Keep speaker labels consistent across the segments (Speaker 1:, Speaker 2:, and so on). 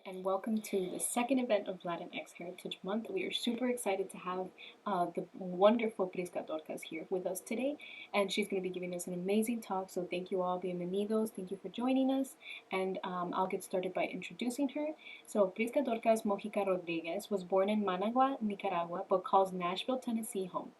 Speaker 1: And welcome to the second event of Latinx Heritage Month. We are super excited to have the wonderful Prisca Dorcas here with us today, and she's going to be giving us an amazing talk. So thank you all, bienvenidos. Thank you for joining us, and I'll get started by introducing her. So Prisca Dorcas Mojica Rodriguez was born in Managua, Nicaragua, but calls Nashville, Tennessee home.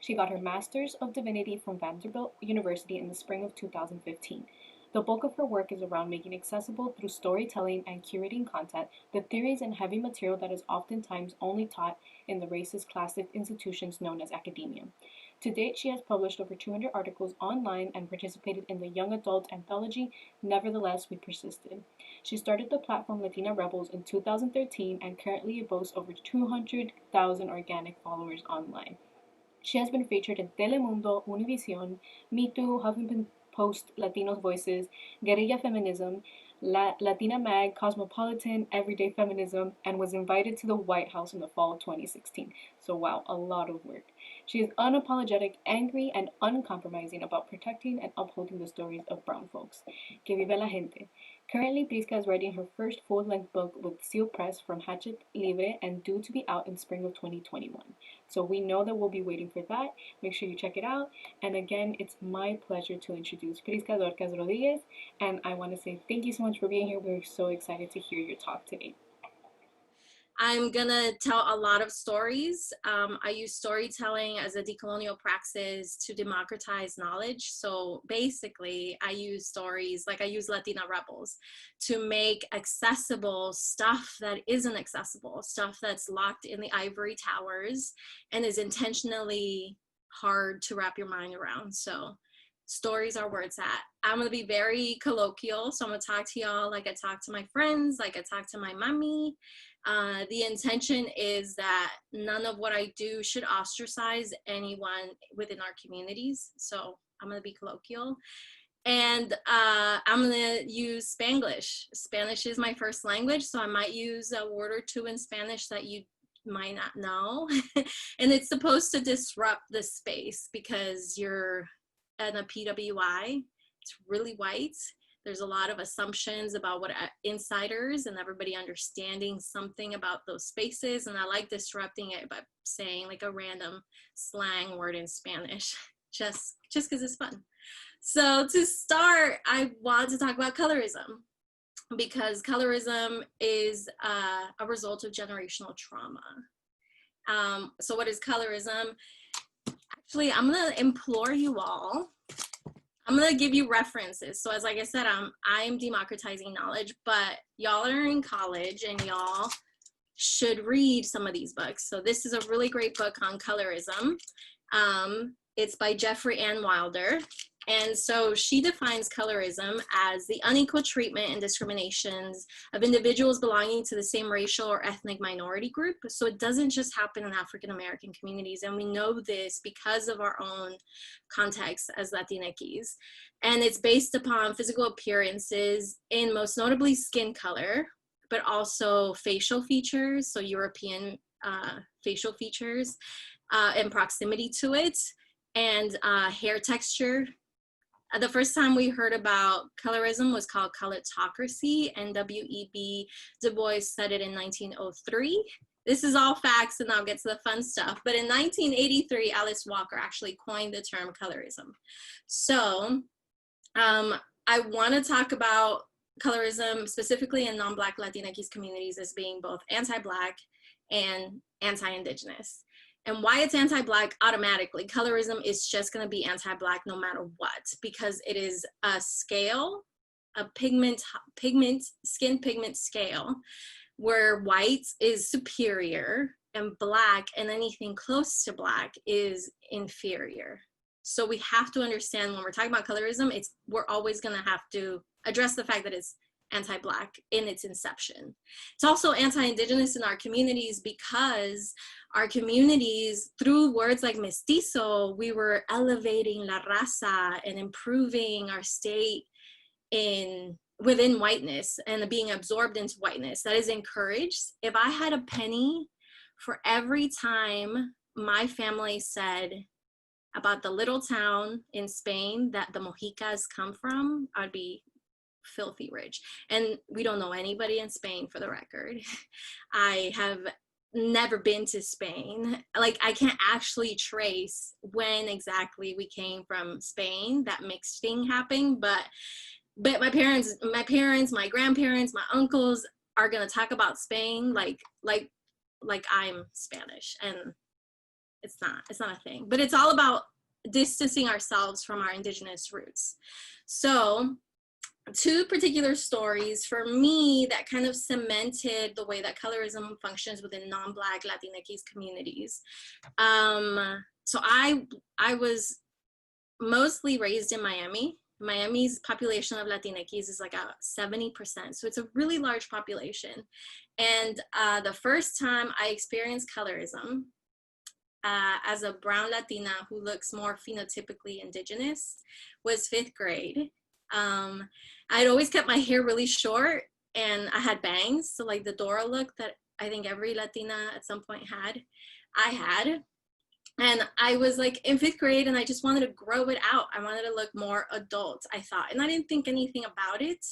Speaker 1: She got her Master's of Divinity from Vanderbilt University in the spring of 2015. The bulk of her work is around making accessible through storytelling and curating content the theories and heavy material that is oftentimes only taught in the racist classic institutions known as academia. To date, she has published over 200 articles online and participated in the young adult anthology Nevertheless, We Persisted. She started the platform Latina Rebels in 2013 and currently boasts over 200,000 organic followers online. She has been featured in Telemundo, Univision, Me Too, Huffington Post, Latinos Voices, Guerrilla Feminism, Latina Mag, Cosmopolitan, Everyday Feminism, and was invited to the White House in the fall of 2016. So, wow, a lot of work. She is unapologetic, angry, and uncompromising about protecting and upholding the stories of brown folks. Que vive la gente. Currently, Prisca is writing her first full-length book with Seal Press from Hachette Libre and due to be out in spring of 2021. So we know that we'll be waiting for that. Make sure you check it out. And again, it's my pleasure to introduce Prisca Dorcas Rodriguez. And I want to say thank you so much for being here. We're so excited to hear your talk today.
Speaker 2: I'm gonna tell a lot of stories. I use storytelling as a decolonial praxis to democratize knowledge. So basically, I use stories, like I use Latina Rebels, to make accessible stuff that isn't accessible, stuff that's locked in the ivory towers and is intentionally hard to wrap your mind around. So stories are where it's at. I'm gonna be very colloquial, so I'm gonna talk to y'all like I talk to my friends, like I talk to my mommy. The intention is that none of what I do should ostracize anyone within our communities. So I'm gonna be colloquial. And I'm gonna use Spanglish. Spanish is my first language, so I might use a word or two in Spanish that you might not know. And it's supposed to disrupt the space because you're in a PWI, it's really white. There's a lot of assumptions about what insiders and everybody understanding something about those spaces. And I like disrupting it by saying like a random slang word in Spanish, just because it's fun. So to start, I want to talk about colorism because colorism is a result of generational trauma. So what is colorism? Actually, I'm gonna implore you all, I'm gonna give you references. So as like I said, I'm democratizing knowledge, but y'all are in college and y'all should read some of these books. So this is a really great book on colorism. It's by Jeffrey Ann Wilder. And so she defines colorism as the unequal treatment and discriminations of individuals belonging to the same racial or ethnic minority group. So it doesn't just happen in African American communities. And we know this because of our own context as Latinx. And it's based upon physical appearances in most notably skin color, but also facial features, so European facial features, and proximity to it, and hair texture. The first time we heard about colorism was called Colortocracy, and W.E.B. Du Bois said it in 1903. This is all facts, and I'll get to the fun stuff. But in 1983, Alice Walker actually coined the term colorism. So I want to talk about colorism specifically in non-Black Latinx communities as being both anti-Black and anti-Indigenous. And why it's anti-Black automatically, colorism is just going to be anti-Black no matter what, because it is a scale, a skin pigment scale, where white is superior and Black and anything close to Black is inferior. So we have to understand when we're talking about colorism, we're always going to have to address the fact that it's anti-Black in its inception. It's also anti-Indigenous in our communities because our communities, through words like mestizo, we were elevating la raza and improving our state within whiteness and being absorbed into whiteness. That is encouraged. If I had a penny for every time my family said about the little town in Spain that the Mojicas come from, I'd be filthy rich. And we don't know anybody in Spain, for the record. I have never been to Spain. Like, I can't actually trace when exactly we came from Spain, that mixed thing happened, but my parents, my grandparents, my uncles are gonna talk about Spain like I'm Spanish, and it's not a thing. But it's all about distancing ourselves from our indigenous roots. So two particular stories for me that kind of cemented the way that colorism functions within non-Black Latinx communities. So I was mostly raised in Miami. Miami's population of Latinx is like 70%. So it's a really large population. And the first time I experienced colorism as a brown Latina who looks more phenotypically indigenous was 5th grade. I'd always kept my hair really short and I had bangs. So like the Dora look that I think every Latina at some point had, I had. And I was like in 5th grade and I just wanted to grow it out. I wanted to look more adult, I thought. And I didn't think anything about it.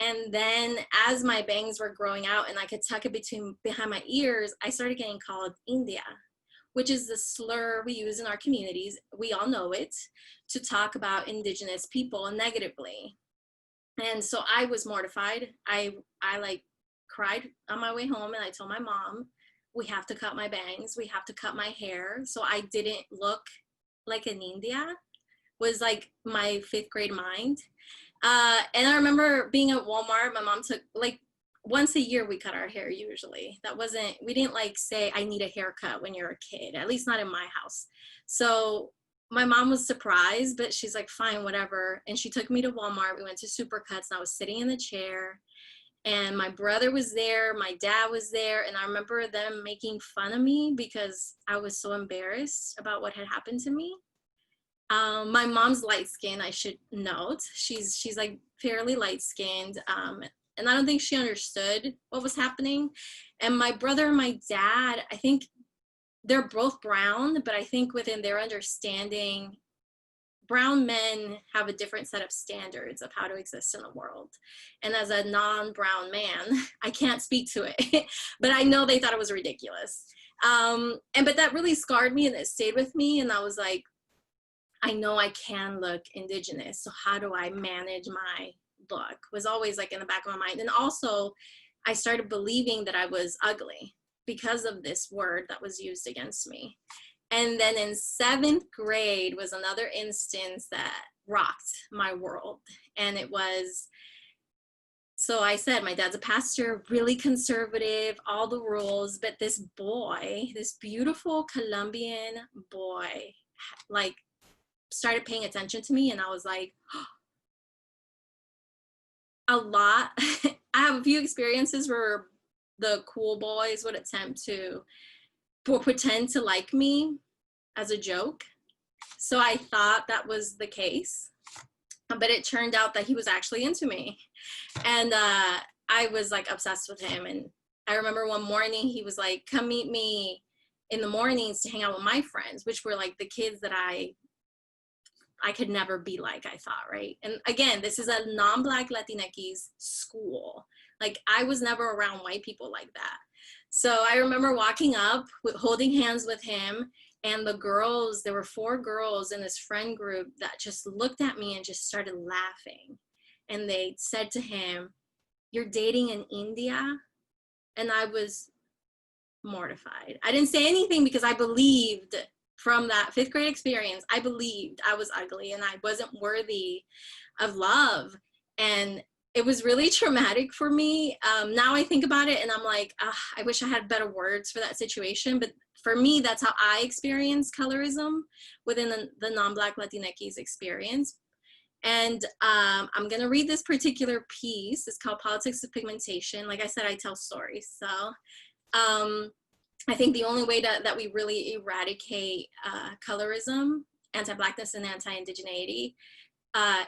Speaker 2: And then as my bangs were growing out and I could tuck it behind my ears, I started getting called India, which is the slur we use in our communities. We all know it, to talk about indigenous people negatively. And so I was mortified. I like cried on my way home and I told my mom, we have to cut my bangs, we have to cut my hair so I didn't look like an India, was like my 5th grade mind. And I remember being at Walmart, my mom took, like, once a year we cut our hair usually. We didn't like say, I need a haircut when you're a kid, at least not in my house. So my mom was surprised, but she's like, fine, whatever. And she took me to Walmart. We went to Supercuts and I was sitting in the chair and my brother was there, my dad was there. And I remember them making fun of me because I was so embarrassed about what had happened to me. My mom's light skinned, I should note. She's like fairly light skinned. And I don't think she understood what was happening. And my brother and my dad, I think they're both brown, but I think within their understanding, brown men have a different set of standards of how to exist in the world. And as a non-brown man, I can't speak to it, but I know they thought it was ridiculous. But that really scarred me and it stayed with me. And I was like, I know I can look indigenous. So how do I manage my look? Was always like in the back of my mind. And also I started believing that I was ugly because of this word that was used against me. And then in 7th grade was another instance that rocked my world. And it was, so I said, my dad's a pastor, really conservative, all the rules, but this boy, this beautiful Colombian boy, like started paying attention to me. And I was like, a lot. I have a few experiences where the cool boys would attempt to pretend to like me as a joke. So I thought that was the case, but it turned out that he was actually into me. And I was like obsessed with him. And I remember one morning he was like, come meet me in the mornings to hang out with my friends, which were like the kids that I could never be like, I thought, right? And again, this is a non-Black Latinx school. Like I was never around white people like that. So I remember walking up, holding hands with him, and the girls, there were 4 girls in this friend group that just looked at me and just started laughing. And they said to him, you're dating in India? And I was mortified. I didn't say anything because I believed from that 5th grade experience, I believed I was ugly and I wasn't worthy of love. And it was really traumatic for me. Now I think about it and I'm like, I wish I had better words for that situation. But for me, that's how I experience colorism within the non-Black Latinx experience. And I'm gonna read this particular piece. It's called Politics of Pigmentation. Like I said, I tell stories. So I think the only way that we really eradicate colorism, anti-Blackness, and anti-indigeneity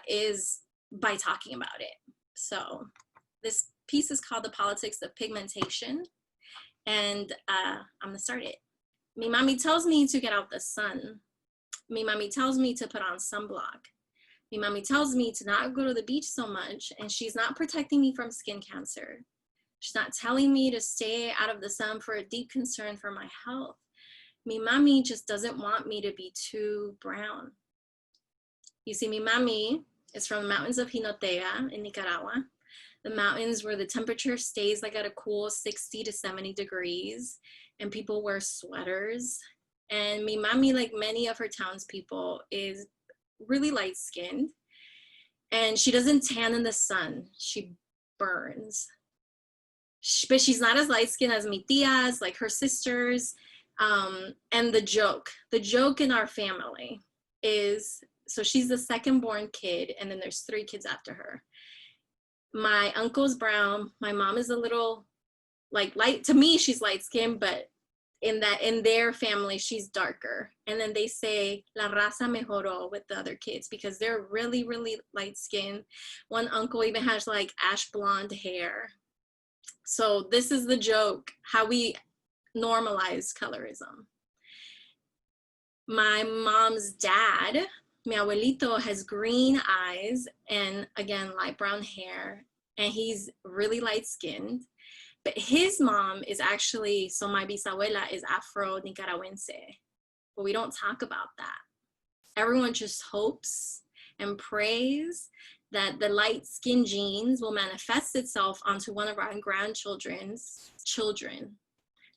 Speaker 2: is by talking about it. So this piece is called The Politics of Pigmentation, and I'm gonna start it. Mi mami tells me to get out the sun. Mi mami tells me to put on sunblock. My mommy tells me to not go to the beach so much, and she's not protecting me from skin cancer. She's not telling me to stay out of the sun for a deep concern for my health. Mi mami just doesn't want me to be too brown. You see, mi mami is from the mountains of Jinotea in Nicaragua, the mountains where the temperature stays like at a cool 60 to 70 degrees, and people wear sweaters. And mi mami, like many of her townspeople, is really light skinned, and she doesn't tan in the sun, she burns. But she's not as light skinned as mi tias, like her sisters. And the joke in our family is, so she's the second born kid, and then there's 3 kids after her. My uncle's brown, my mom is a little like light, to me she's light skinned, but in their family she's darker. And then they say la raza mejoró with the other kids because they're really, really light skinned. One uncle even has like ash blonde hair. So this is the joke, how we normalize colorism. My mom's dad, mi abuelito, has green eyes and, again, light brown hair, and he's really light skinned. But his mom is actually, so my bisabuela is Afro-Nicaragüense, but we don't talk about that. Everyone just hopes and prays that the light skin genes will manifest itself onto one of our grandchildren's children,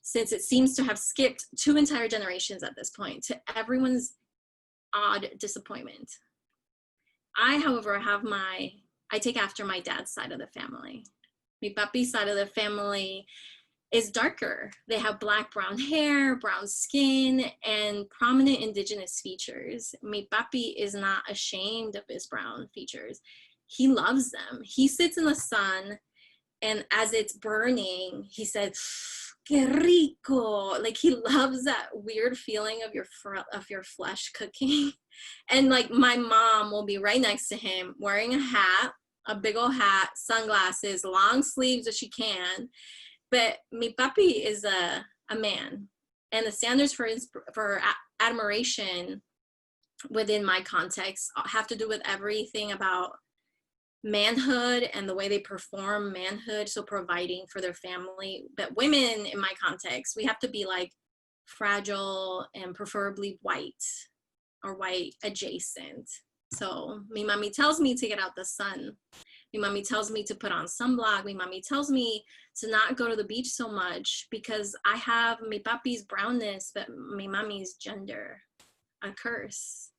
Speaker 2: since it seems to have skipped 2 entire generations at this point, to everyone's odd disappointment. I, however, I take after my dad's side of the family. Mi papi's side of the family is darker. They have black, brown hair, brown skin, and prominent indigenous features. Mi papi is not ashamed of his brown features. He loves them. He sits in the sun, and as it's burning, he said, "Que rico!" Like, he loves that weird feeling of your flesh cooking. And like, my mom will be right next to him wearing a hat, a big old hat, sunglasses, long sleeves if she can. But mi papi is a man, and the standards for admiration within my context have to do with everything about manhood and the way they perform manhood, so providing for their family. But women, in my context, we have to be like fragile and preferably white or white adjacent. So mi mami tells me to get out the sun. Mi mami tells me to put on sunblock. Mi mami tells me to not go to the beach so much because I have mi papi's brownness, but mi mami's gender, a curse.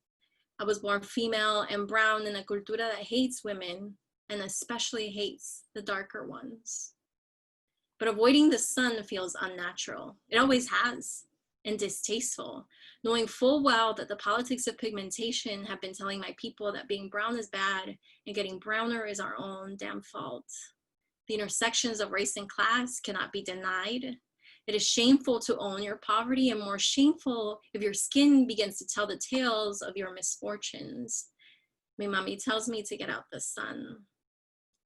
Speaker 2: I was born female and brown in a cultura that hates women, and especially hates the darker ones. But avoiding the sun feels unnatural. It always has, and distasteful, knowing full well that the politics of pigmentation have been telling my people that being brown is bad and getting browner is our own damn fault. The intersections of race and class cannot be denied. It is shameful to own your poverty, and more shameful if your skin begins to tell the tales of your misfortunes. My mommy tells me to get out the sun.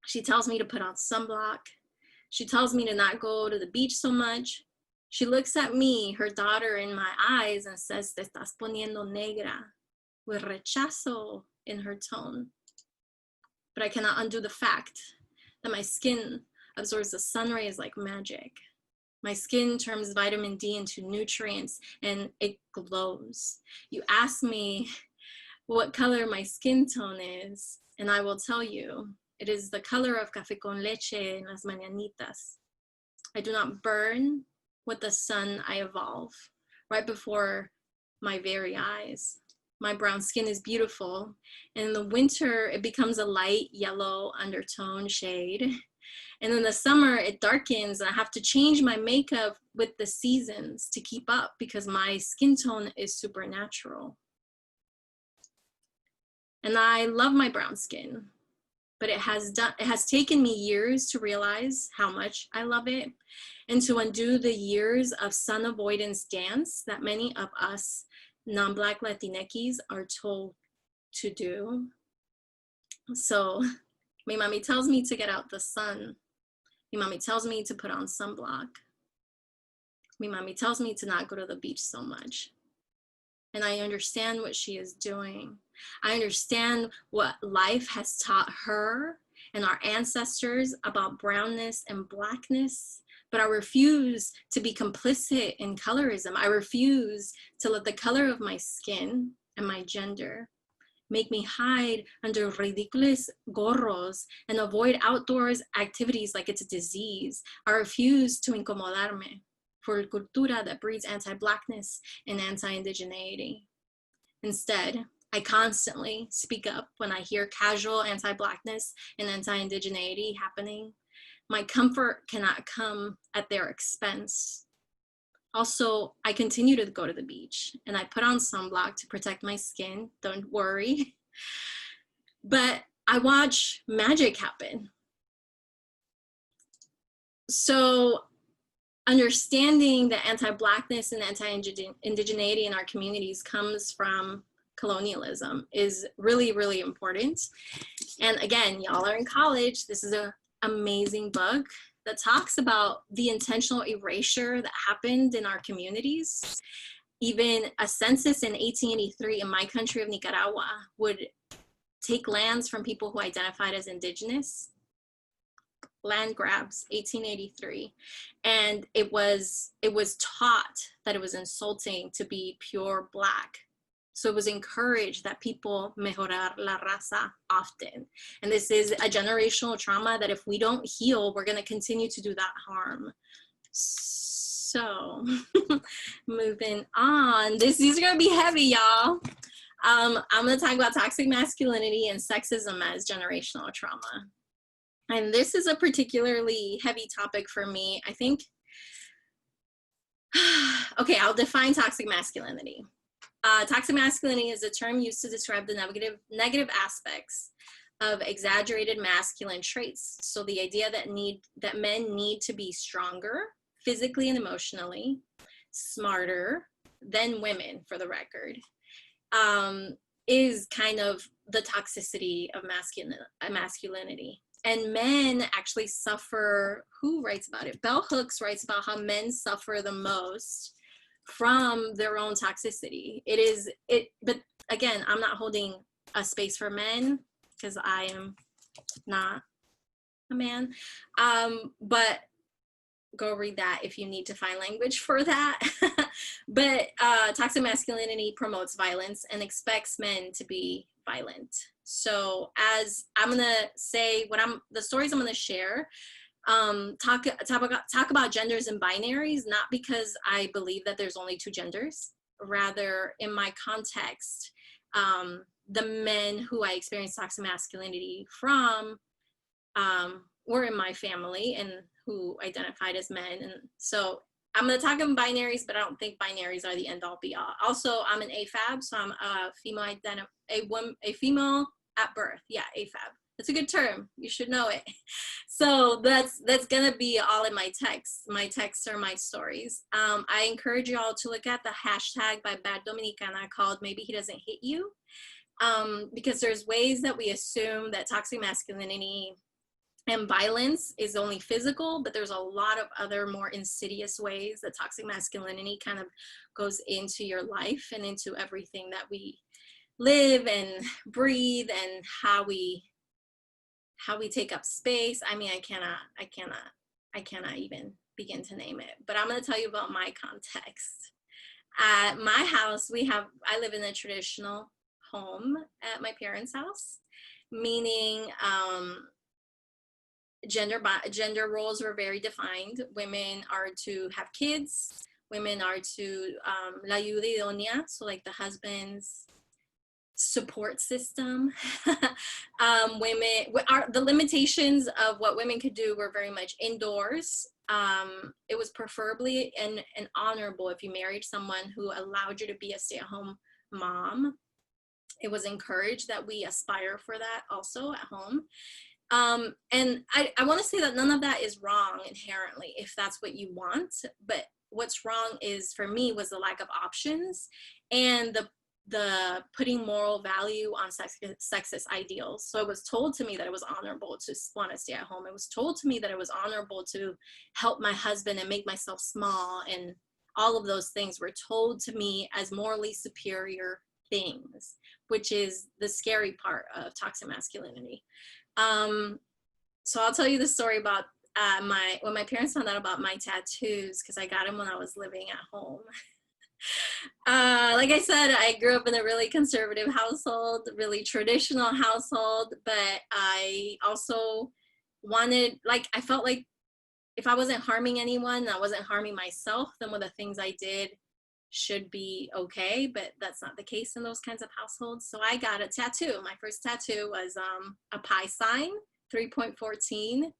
Speaker 2: She tells me to put on sunblock. She tells me to not go to the beach so much. She looks at me, her daughter, in my eyes and says, "Te estás poniendo negra," with rechazo in her tone. But I cannot undo the fact that my skin absorbs the sun rays like magic. My skin turns vitamin D into nutrients, and it glows. You ask me what color my skin tone is, and I will tell you, it is the color of café con leche en las mañanitas. I do not burn with the sun, I evolve right before my very eyes. My brown skin is beautiful, and in the winter, it becomes a light yellow undertone shade. And in the summer, it darkens, and I have to change my makeup with the seasons to keep up because my skin tone is supernatural. And I love my brown skin, but it has taken me years to realize how much I love it and to undo the years of sun avoidance dance that many of us non-Black Latinx are told to do. So my mommy tells me to get out the sun. My mommy tells me to put on sunblock. My mommy tells me to not go to the beach so much. And I understand what she is doing. I understand what life has taught her and our ancestors about brownness and blackness, but I refuse to be complicit in colorism. I refuse to let the color of my skin and my gender make me hide under ridiculous gorros and avoid outdoors activities like it's a disease. I refuse to incomodarme for a cultura that breeds anti-blackness and anti-indigeneity. Instead, I constantly speak up when I hear casual anti-blackness and anti-indigeneity happening. My comfort cannot come at their expense. Also, I continue to go to the beach and I put on sunblock to protect my skin, don't worry. But I watch magic happen. So understanding that anti-blackness and anti-indigeneity in our communities comes from colonialism is really, really important. And again, y'all are in college. This is an amazing book that talks about the intentional erasure that happened in our communities. Even a census in 1883 in my country of Nicaragua would take lands from people who identified as indigenous. Land grabs, 1883. And it was taught that it was insulting to be pure Black. So it was encouraged that people mejorar la raza often. And this is a generational trauma that if we don't heal, we're gonna continue to do that harm. So moving on, these are gonna be heavy, y'all. I'm gonna talk about toxic masculinity and sexism as generational trauma. And this is a particularly heavy topic for me. I think, okay, I'll define toxic masculinity. Toxic masculinity is a term used to describe the negative aspects of exaggerated masculine traits. So the idea that men need to be stronger, physically and emotionally, smarter than women, for the record, is kind of the toxicity of masculinity. And men actually suffer, who writes about it? Bell Hooks writes about how men suffer the most from their own toxicity. But again, I'm not holding a space for men because I am not a man. But go read that if you need to find language for that. But toxic masculinity promotes violence and expects men to be violent. So as I'm gonna say the stories I'm gonna share, talk about genders and binaries, not because I believe that there's only two genders. Rather, in my context, the men who I experienced toxic masculinity from were in my family and who identified as men. And so I'm going to talk in binaries, but I don't think binaries are the end all be all. Also, I'm an AFAB, so I'm a female at birth. Yeah, AFAB. That's a good term. You should know it. So that's going to be all in my texts or my stories. I encourage you all to look at the hashtag by Bad Dominicana called Maybe He Doesn't Hit You. Because there's ways that we assume that toxic masculinity and violence is only physical, but there's a lot of other more insidious ways that toxic masculinity kind of goes into your life and into everything that we live and breathe and how we take up space. I mean, I cannot even begin to name it, but I'm going to tell you about my context. At my house, I live in a traditional home at my parents' house, meaning gender roles were very defined. Women are to have kids. Women are to la ayuda idónea, so like the husband's support system. The limitations of what women could do were very much indoors. It was preferably and honorable if you married someone who allowed you to be a stay-at-home mom. It was encouraged that we aspire for that also at home. And I want to say that none of that is wrong inherently if that's what you want, but what's wrong is, for me, was the lack of options and the putting moral value on sexist ideals. So it was told to me that it was honorable to want to stay at home. It was told to me that it was honorable to help my husband and make myself small, and all of those things were told to me as morally superior things, which is the scary part of toxic masculinity. So I'll tell you the story about when my parents found out about my tattoos, because I got them when I was living at home. Like I said, I grew up in a really conservative household, really traditional household, but I also wanted, like, I felt like if I wasn't harming anyone, I wasn't harming myself, then what the things I did should be okay, but that's not the case in those kinds of households. So I got a tattoo. My first tattoo was a pi sign, 3.14.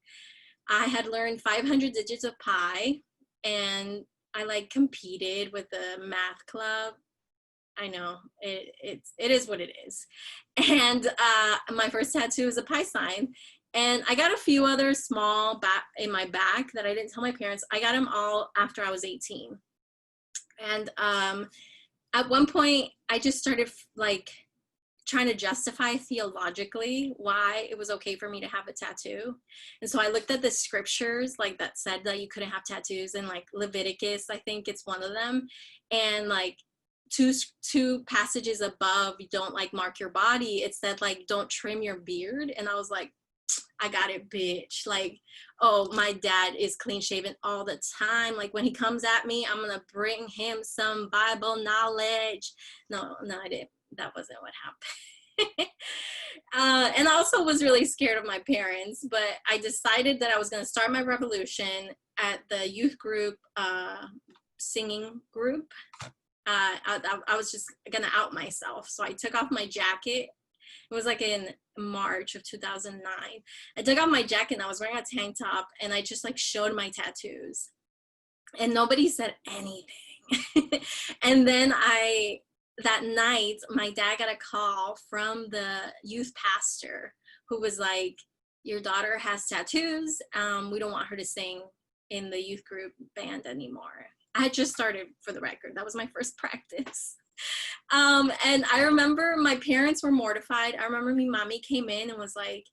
Speaker 2: I had learned 500 digits of pi, and I like competed with the math club. I know it is what it is. And my first tattoo was a pi sign. And I got a few other small back in my back that I didn't tell my parents. I got them all after I was 18. And at one point, I just started like trying to justify theologically why it was okay for me to have a tattoo. And so I looked at the scriptures like that said that you couldn't have tattoos, and like Leviticus, I think it's one of them. And like two passages above, you don't like mark your body, it said like don't trim your beard. And I was like, I got it, bitch. Like, oh, my dad is clean shaven all the time. Like when he comes at me, I'm gonna bring him some Bible knowledge. No, I didn't. That wasn't what happened. And I also was really scared of my parents, but I decided that I was gonna start my revolution at the youth group, singing group. I was just gonna out myself. So I took off my jacket. It was like in March of 2009. I took off my jacket and I was wearing a tank top, and I just like showed my tattoos, and nobody said anything. And then that night, my dad got a call from the youth pastor who was like, your daughter has tattoos. We don't want her to sing in the youth group band anymore. I had just started, for the record. That was my first practice. And I remember my parents were mortified. I remember my mommy came in and was like,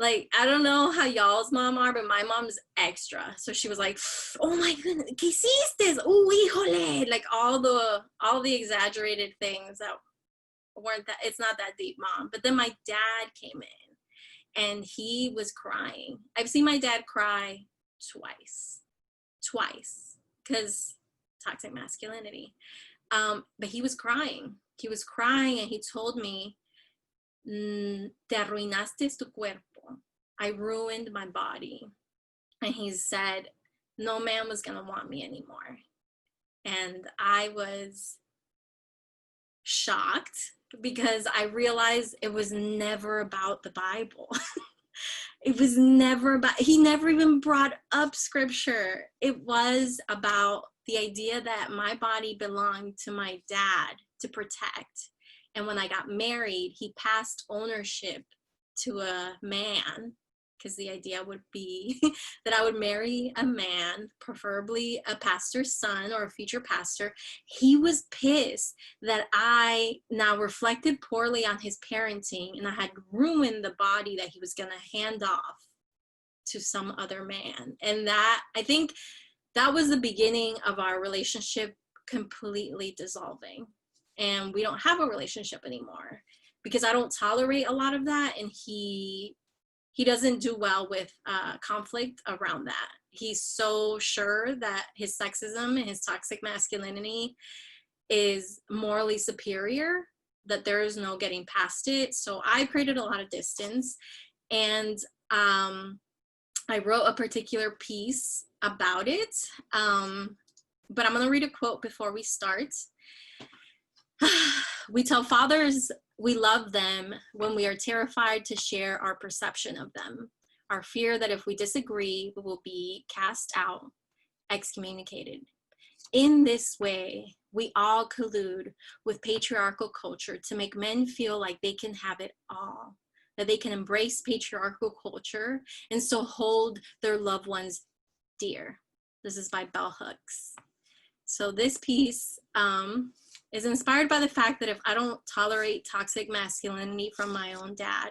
Speaker 2: I don't know how y'all's mom are, but my mom's extra. So she was like, oh my goodness, ¿qué hiciste? Oh, híjole. Like all the exaggerated things that weren't that, it's not that deep, mom. But then my dad came in and he was crying. I've seen my dad cry twice, because toxic masculinity. But he was crying. He was crying, and he told me, te arruinaste tu cuerpo. I ruined my body. And he said, no man was gonna want me anymore. And I was shocked because I realized it was never about the Bible. It was never about, he never even brought up scripture. It was about the idea that my body belonged to my dad to protect. And when I got married, he passed ownership to a man, because the idea would be that I would marry a man, preferably a pastor's son or a future pastor. He was pissed that I now reflected poorly on his parenting, and I had ruined the body that he was going to hand off to some other man. And that, I think that was the beginning of our relationship completely dissolving. And we don't have a relationship anymore because I don't tolerate a lot of that, and he doesn't do well with conflict around that. He's so sure that his sexism and his toxic masculinity is morally superior that there is no getting past it. So I created a lot of distance, and I wrote a particular piece about it. But I'm going to read a quote before we start. We tell fathers we love them when we are terrified to share our perception of them, our fear that if we disagree, we will be cast out, excommunicated. In this way, we all collude with patriarchal culture to make men feel like they can have it all, that they can embrace patriarchal culture and so hold their loved ones dear. This is by Bell Hooks. So this piece is inspired by the fact that if I don't tolerate toxic masculinity from my own dad,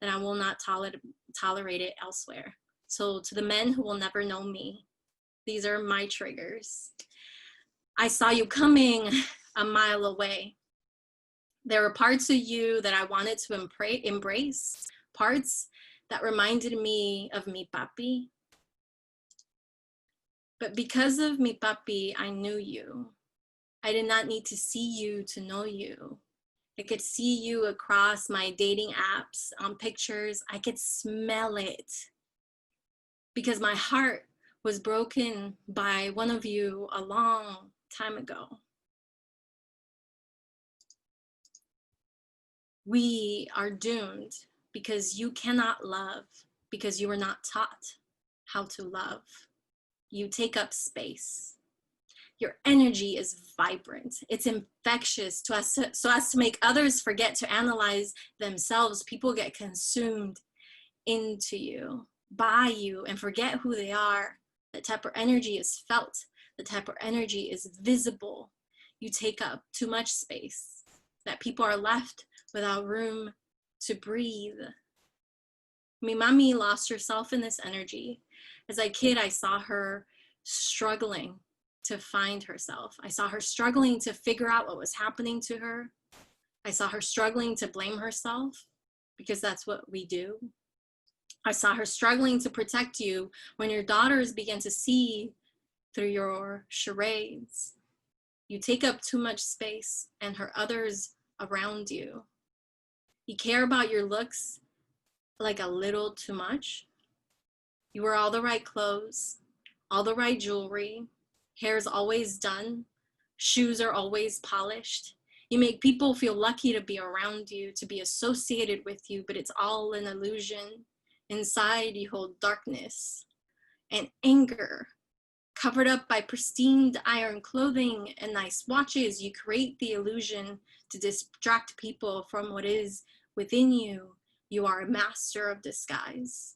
Speaker 2: then I will not tolerate it elsewhere. So to the men who will never know me, these are my triggers. I saw you coming a mile away. There were parts of you that I wanted to embrace, parts that reminded me of mi papi. But because of mi papi, I knew you. I did not need to see you to know you. I could see you across my dating apps, on pictures. I could smell it because my heart was broken by one of you a long time ago. We are doomed because you cannot love, because you were not taught how to love. You take up space. Your energy is vibrant. It's infectious so as to make others forget to analyze themselves. People get consumed into you, by you, and forget who they are. The type of energy is felt. The type of energy is visible. You take up too much space, that people are left without room to breathe. Mi mami lost herself in this energy. As a kid, I saw her struggling to find herself. I saw her struggling to figure out what was happening to her. I saw her struggling to blame herself, because that's what we do. I saw her struggling to protect you when your daughters began to see through your charades. You take up too much space and hurt others around you. You care about your looks like a little too much. You wear all the right clothes, all the right jewelry, hair's always done, shoes are always polished. You make people feel lucky to be around you, to be associated with you, but it's all an illusion. Inside, you hold darkness and anger. Covered up by pristine iron clothing and nice watches, you create the illusion to distract people from what is within you. You are a master of disguise.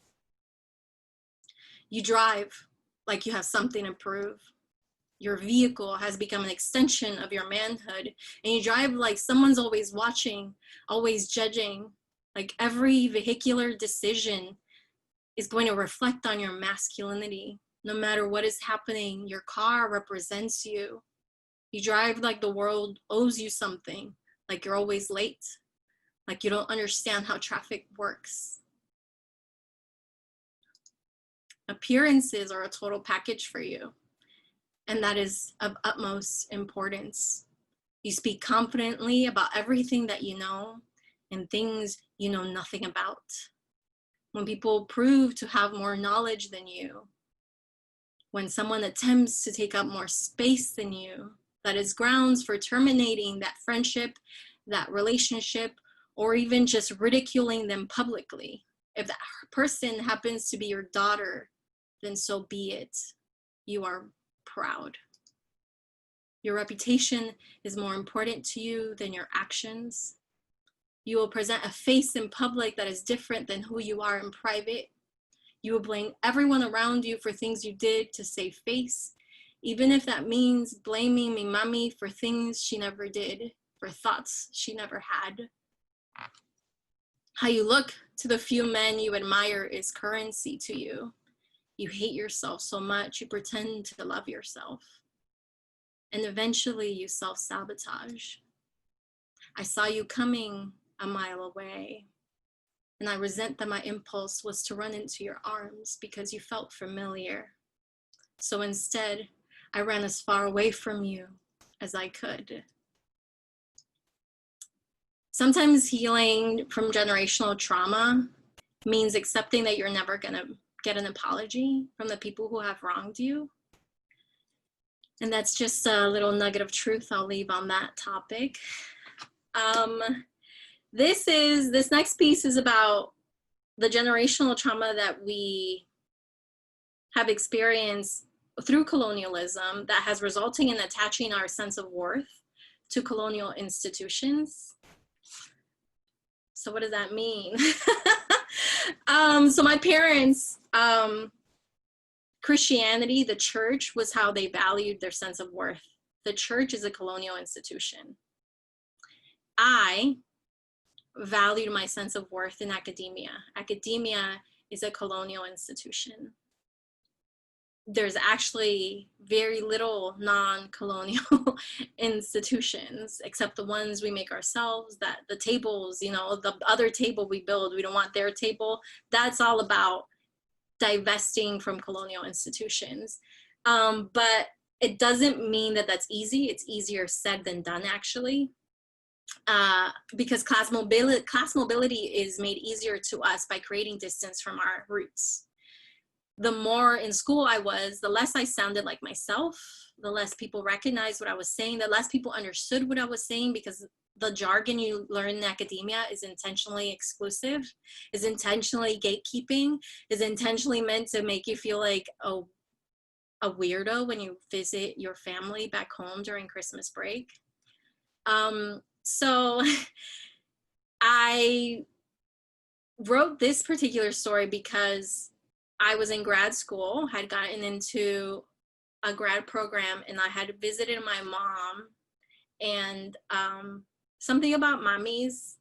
Speaker 2: You drive like you have something to prove. Your vehicle has become an extension of your manhood, and you drive like someone's always watching, always judging. Like every vehicular decision is going to reflect on your masculinity. No matter what is happening, your car represents you. You drive like the world owes you something, like you're always late, like you don't understand how traffic works. Appearances are a total package for you, and that is of utmost importance. You speak confidently about everything that you know and things you know nothing about. When people prove to have more knowledge than you, when someone attempts to take up more space than you, that is grounds for terminating that friendship, that relationship, or even just ridiculing them publicly. If that person happens to be your daughter, then so be it. You are proud. Your reputation is more important to you than your actions. You will present a face in public that is different than who you are in private. You will blame everyone around you for things you did to save face, even if that means blaming mi mami for things she never did, for thoughts she never had. How you look to the few men you admire is currency to you. You hate yourself so much, you pretend to love yourself. And eventually you self-sabotage. I saw you coming a mile away, and I resent that my impulse was to run into your arms because you felt familiar. So instead, I ran as far away from you as I could. Sometimes healing from generational trauma means accepting that you're never gonna get an apology from the people who have wronged you. And that's just a little nugget of truth I'll leave on that topic. This next piece is about the generational trauma that we have experienced through colonialism that has resulted in attaching our sense of worth to colonial institutions. So what does that mean? So my parents, Christianity, the church, was how they valued their sense of worth. The church is a colonial institution. I valued my sense of worth in academia. Academia is a colonial institution. there's actually very little non-colonial institutions, except the ones we make ourselves, that the tables, you know, the other table we build, we don't want their table. That's all about divesting from colonial institutions. But it doesn't mean that that's easy. It's easier said than done, actually. Because class mobility is made easier to us by creating distance from our roots. The more in school I was, the less I sounded like myself, the less people recognized what I was saying, the less people understood what I was saying, because the jargon you learn in academia is intentionally exclusive, is intentionally gatekeeping, is intentionally meant to make you feel like a weirdo when you visit your family back home during Christmas break. So I wrote this particular story because I was in grad school, had gotten into a grad program, and I had visited my mom. And something about mommies,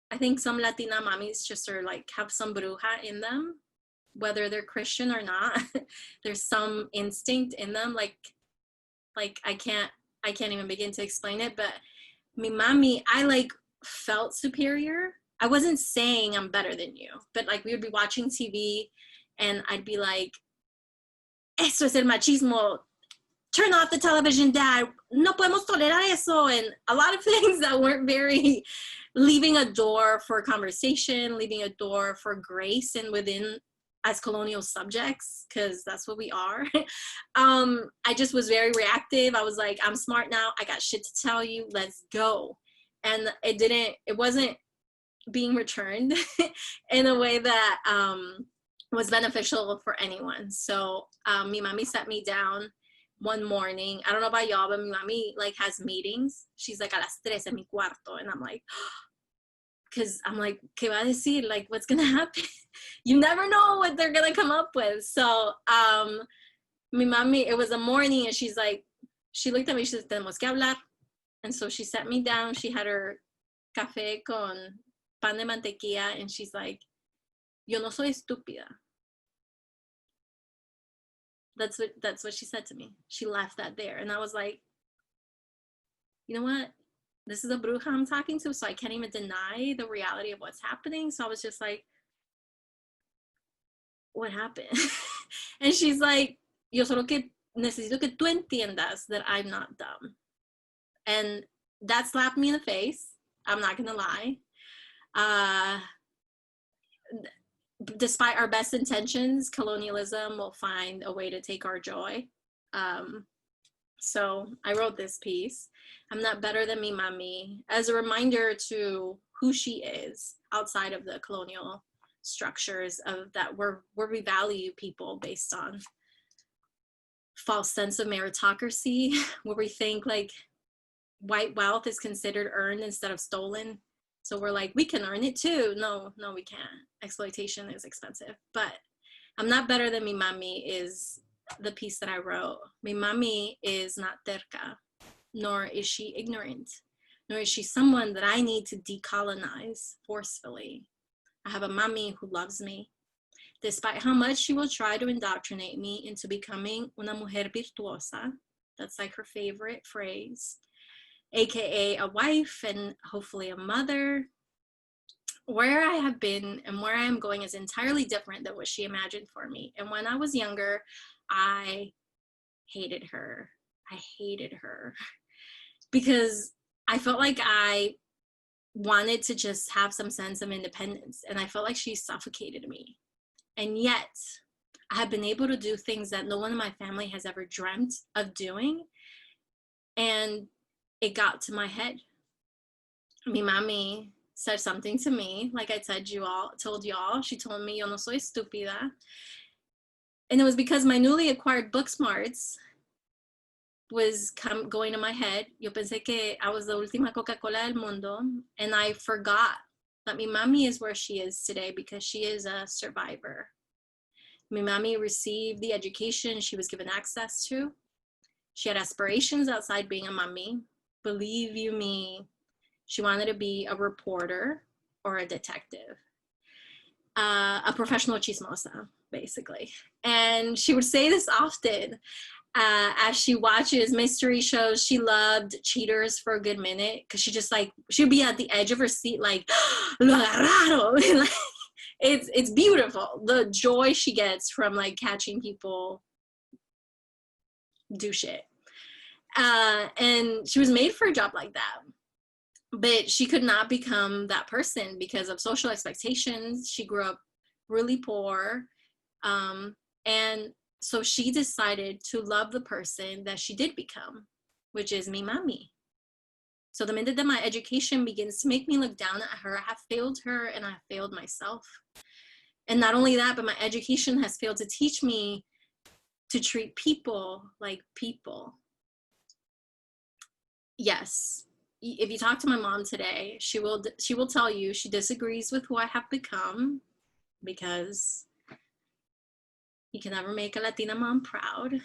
Speaker 2: I think some Latina mommies just are like, have some bruja in them, whether they're Christian or not. There's some instinct in them, like I can't even begin to explain it. But mi mami, I like felt superior. I wasn't saying I'm better than you, but like we would be watching TV and I'd be like, eso es el machismo. Turn off the television, Dad. No podemos tolerar eso. And a lot of things that weren't very, leaving a door for conversation, leaving a door for grace and within as colonial subjects, because that's what we are. I just was very reactive. I was like, I'm smart now. I got shit to tell you. Let's go. And it wasn't being returned in a way that was beneficial for anyone. So mi mami sat me down one morning. I don't know about y'all, but mi mami like has meetings. She's like, a las 3 en mi cuarto. And I'm like, because I'm like, ¿qué va a decir? Like, what's going to happen? You never know what they're going to come up with. So mi mami, it was a morning, and she's like, she looked at me, she said, tenemos que hablar. And so she sat me down. She had her café con pan de mantequilla, and she's like, yo no soy estúpida. That's what she said to me. She left that there. And I was like, you know what? This is a bruja I'm talking to, so I can't even deny the reality of what's happening. So I was just like, what happened? And she's like, yo solo que necesito que tú entiendas that I'm not dumb. And that slapped me in the face. I'm not gonna lie. Despite our best intentions, colonialism will find a way to take our joy. So I wrote this piece. I'm not better than mi mami, as a reminder to who she is outside of the colonial structures of that where we value people based on false sense of meritocracy, where we think like white wealth is considered earned instead of stolen. So we're like, we can earn it too. No, we can't. Exploitation is expensive. But I'm not better than mi mami is the piece that I wrote. Mi mami is not terca, nor is she ignorant, nor is she someone that I need to decolonize forcefully. I have a mami who loves me, despite how much she will try to indoctrinate me into becoming una mujer virtuosa. That's like her favorite phrase, aka a wife and hopefully a mother. Where I have been and where I am going is entirely different than what she imagined for me. And when I was younger, I hated her. I hated her because I felt like I wanted to just have some sense of independence, and I felt like she suffocated me. And yet I have been able to do things that no one in my family has ever dreamt of doing. And it got to my head. Mi mami said something to me, like I told y'all. She told me, yo no soy estúpida. And it was because my newly acquired book smarts was going to my head. Yo pensé que I was the última Coca-Cola del mundo, and I forgot that mi mami is where she is today because she is a survivor. Mi mami received the education she was given access to. She had aspirations outside being a mami. Believe you me, she wanted to be a reporter or a detective, a professional chismosa. basically. And she would say this often. As she watches mystery shows, she loved Cheaters for a good minute because she just like, she'd be at the edge of her seat like, lo agarraron. Like, it's beautiful, the joy she gets from like catching people do shit. And she was made for a job like that, but she could not become that person because of social expectations. She grew up really poor, and so she decided to love the person that she did become, which is mi mami. So the minute that my education begins to make me look down at her, I have failed her and I have failed myself. And not only that, but my education has failed to teach me to treat people like people. Yes, if you talk to my mom today, she will tell you she disagrees with who I have become, because you can never make a Latina mom proud.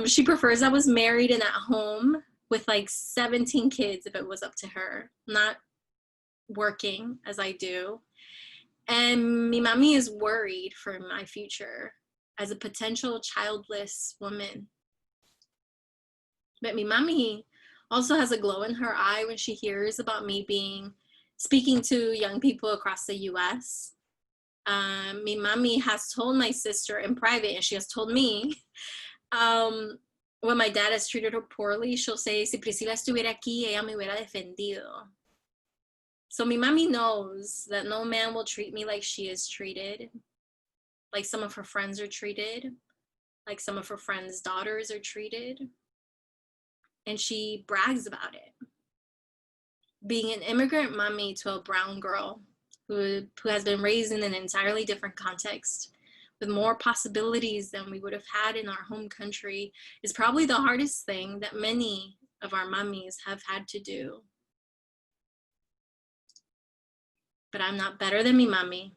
Speaker 2: She prefers I was married and at home with like 17 kids if it was up to her, not working as I do. And mi mami is worried for my future as a potential childless woman. But mi mami also has a glow in her eye when she hears about me speaking to young people across the US. Mi mami has told my sister in private, and she has told me, when my dad has treated her poorly, she'll say, si Priscila estuviera aquí, ella me hubiera defendido. So mi mami knows that no man will treat me like she is treated, like some of her friends are treated, like some of her friends' daughters are treated. And she brags about it. Being an immigrant mommy to a brown girl who has been raised in an entirely different context with more possibilities than we would have had in our home country is probably the hardest thing that many of our mummies have had to do. But I'm not better than me mummy.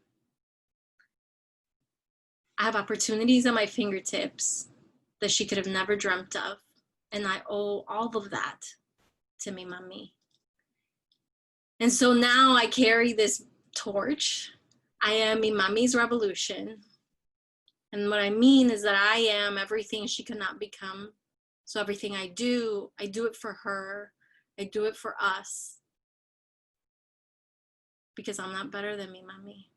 Speaker 2: I have opportunities at my fingertips that she could have never dreamt of, and I owe all of that to me mummy. And so now I carry this torch. I am me mummy's revolution. And what I mean is that I am everything she could not become. So everything I do it for her. I do it for us. Because I'm not better than me mummy.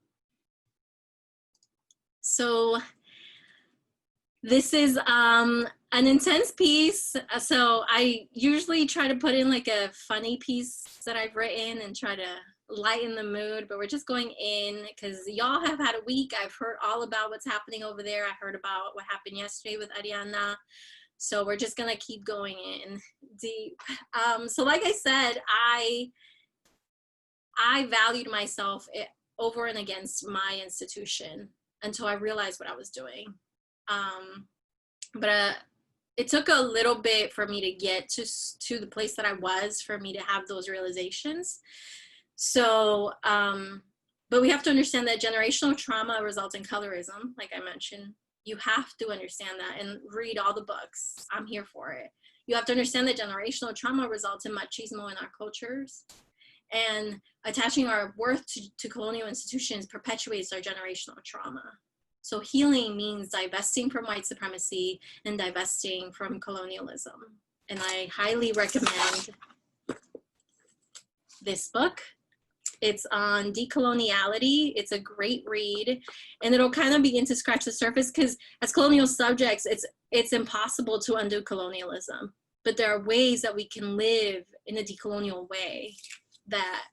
Speaker 2: So this is an intense piece. So I usually try to put in like a funny piece that I've written and try to lighten the mood, but we're just going in because y'all have had a week. I've heard all about what's happening over there. I heard about what happened yesterday with Ariana. So we're just gonna keep going in deep. So like I said, I valued myself over and against my institution until I realized what I was doing. But it took a little bit for me to get to the place that I was, for me to have those realizations. So, but we have to understand that generational trauma results in colorism, like I mentioned. You have to understand that and read all the books. I'm here for it. You have to understand that generational trauma results in machismo in our cultures. And attaching our worth to colonial institutions perpetuates our generational trauma. So healing means divesting from white supremacy and divesting from colonialism. And I highly recommend this book. It's on decoloniality. It's a great read, and it'll kind of begin to scratch the surface, because as colonial subjects, it's impossible to undo colonialism, but there are ways that we can live in a decolonial way that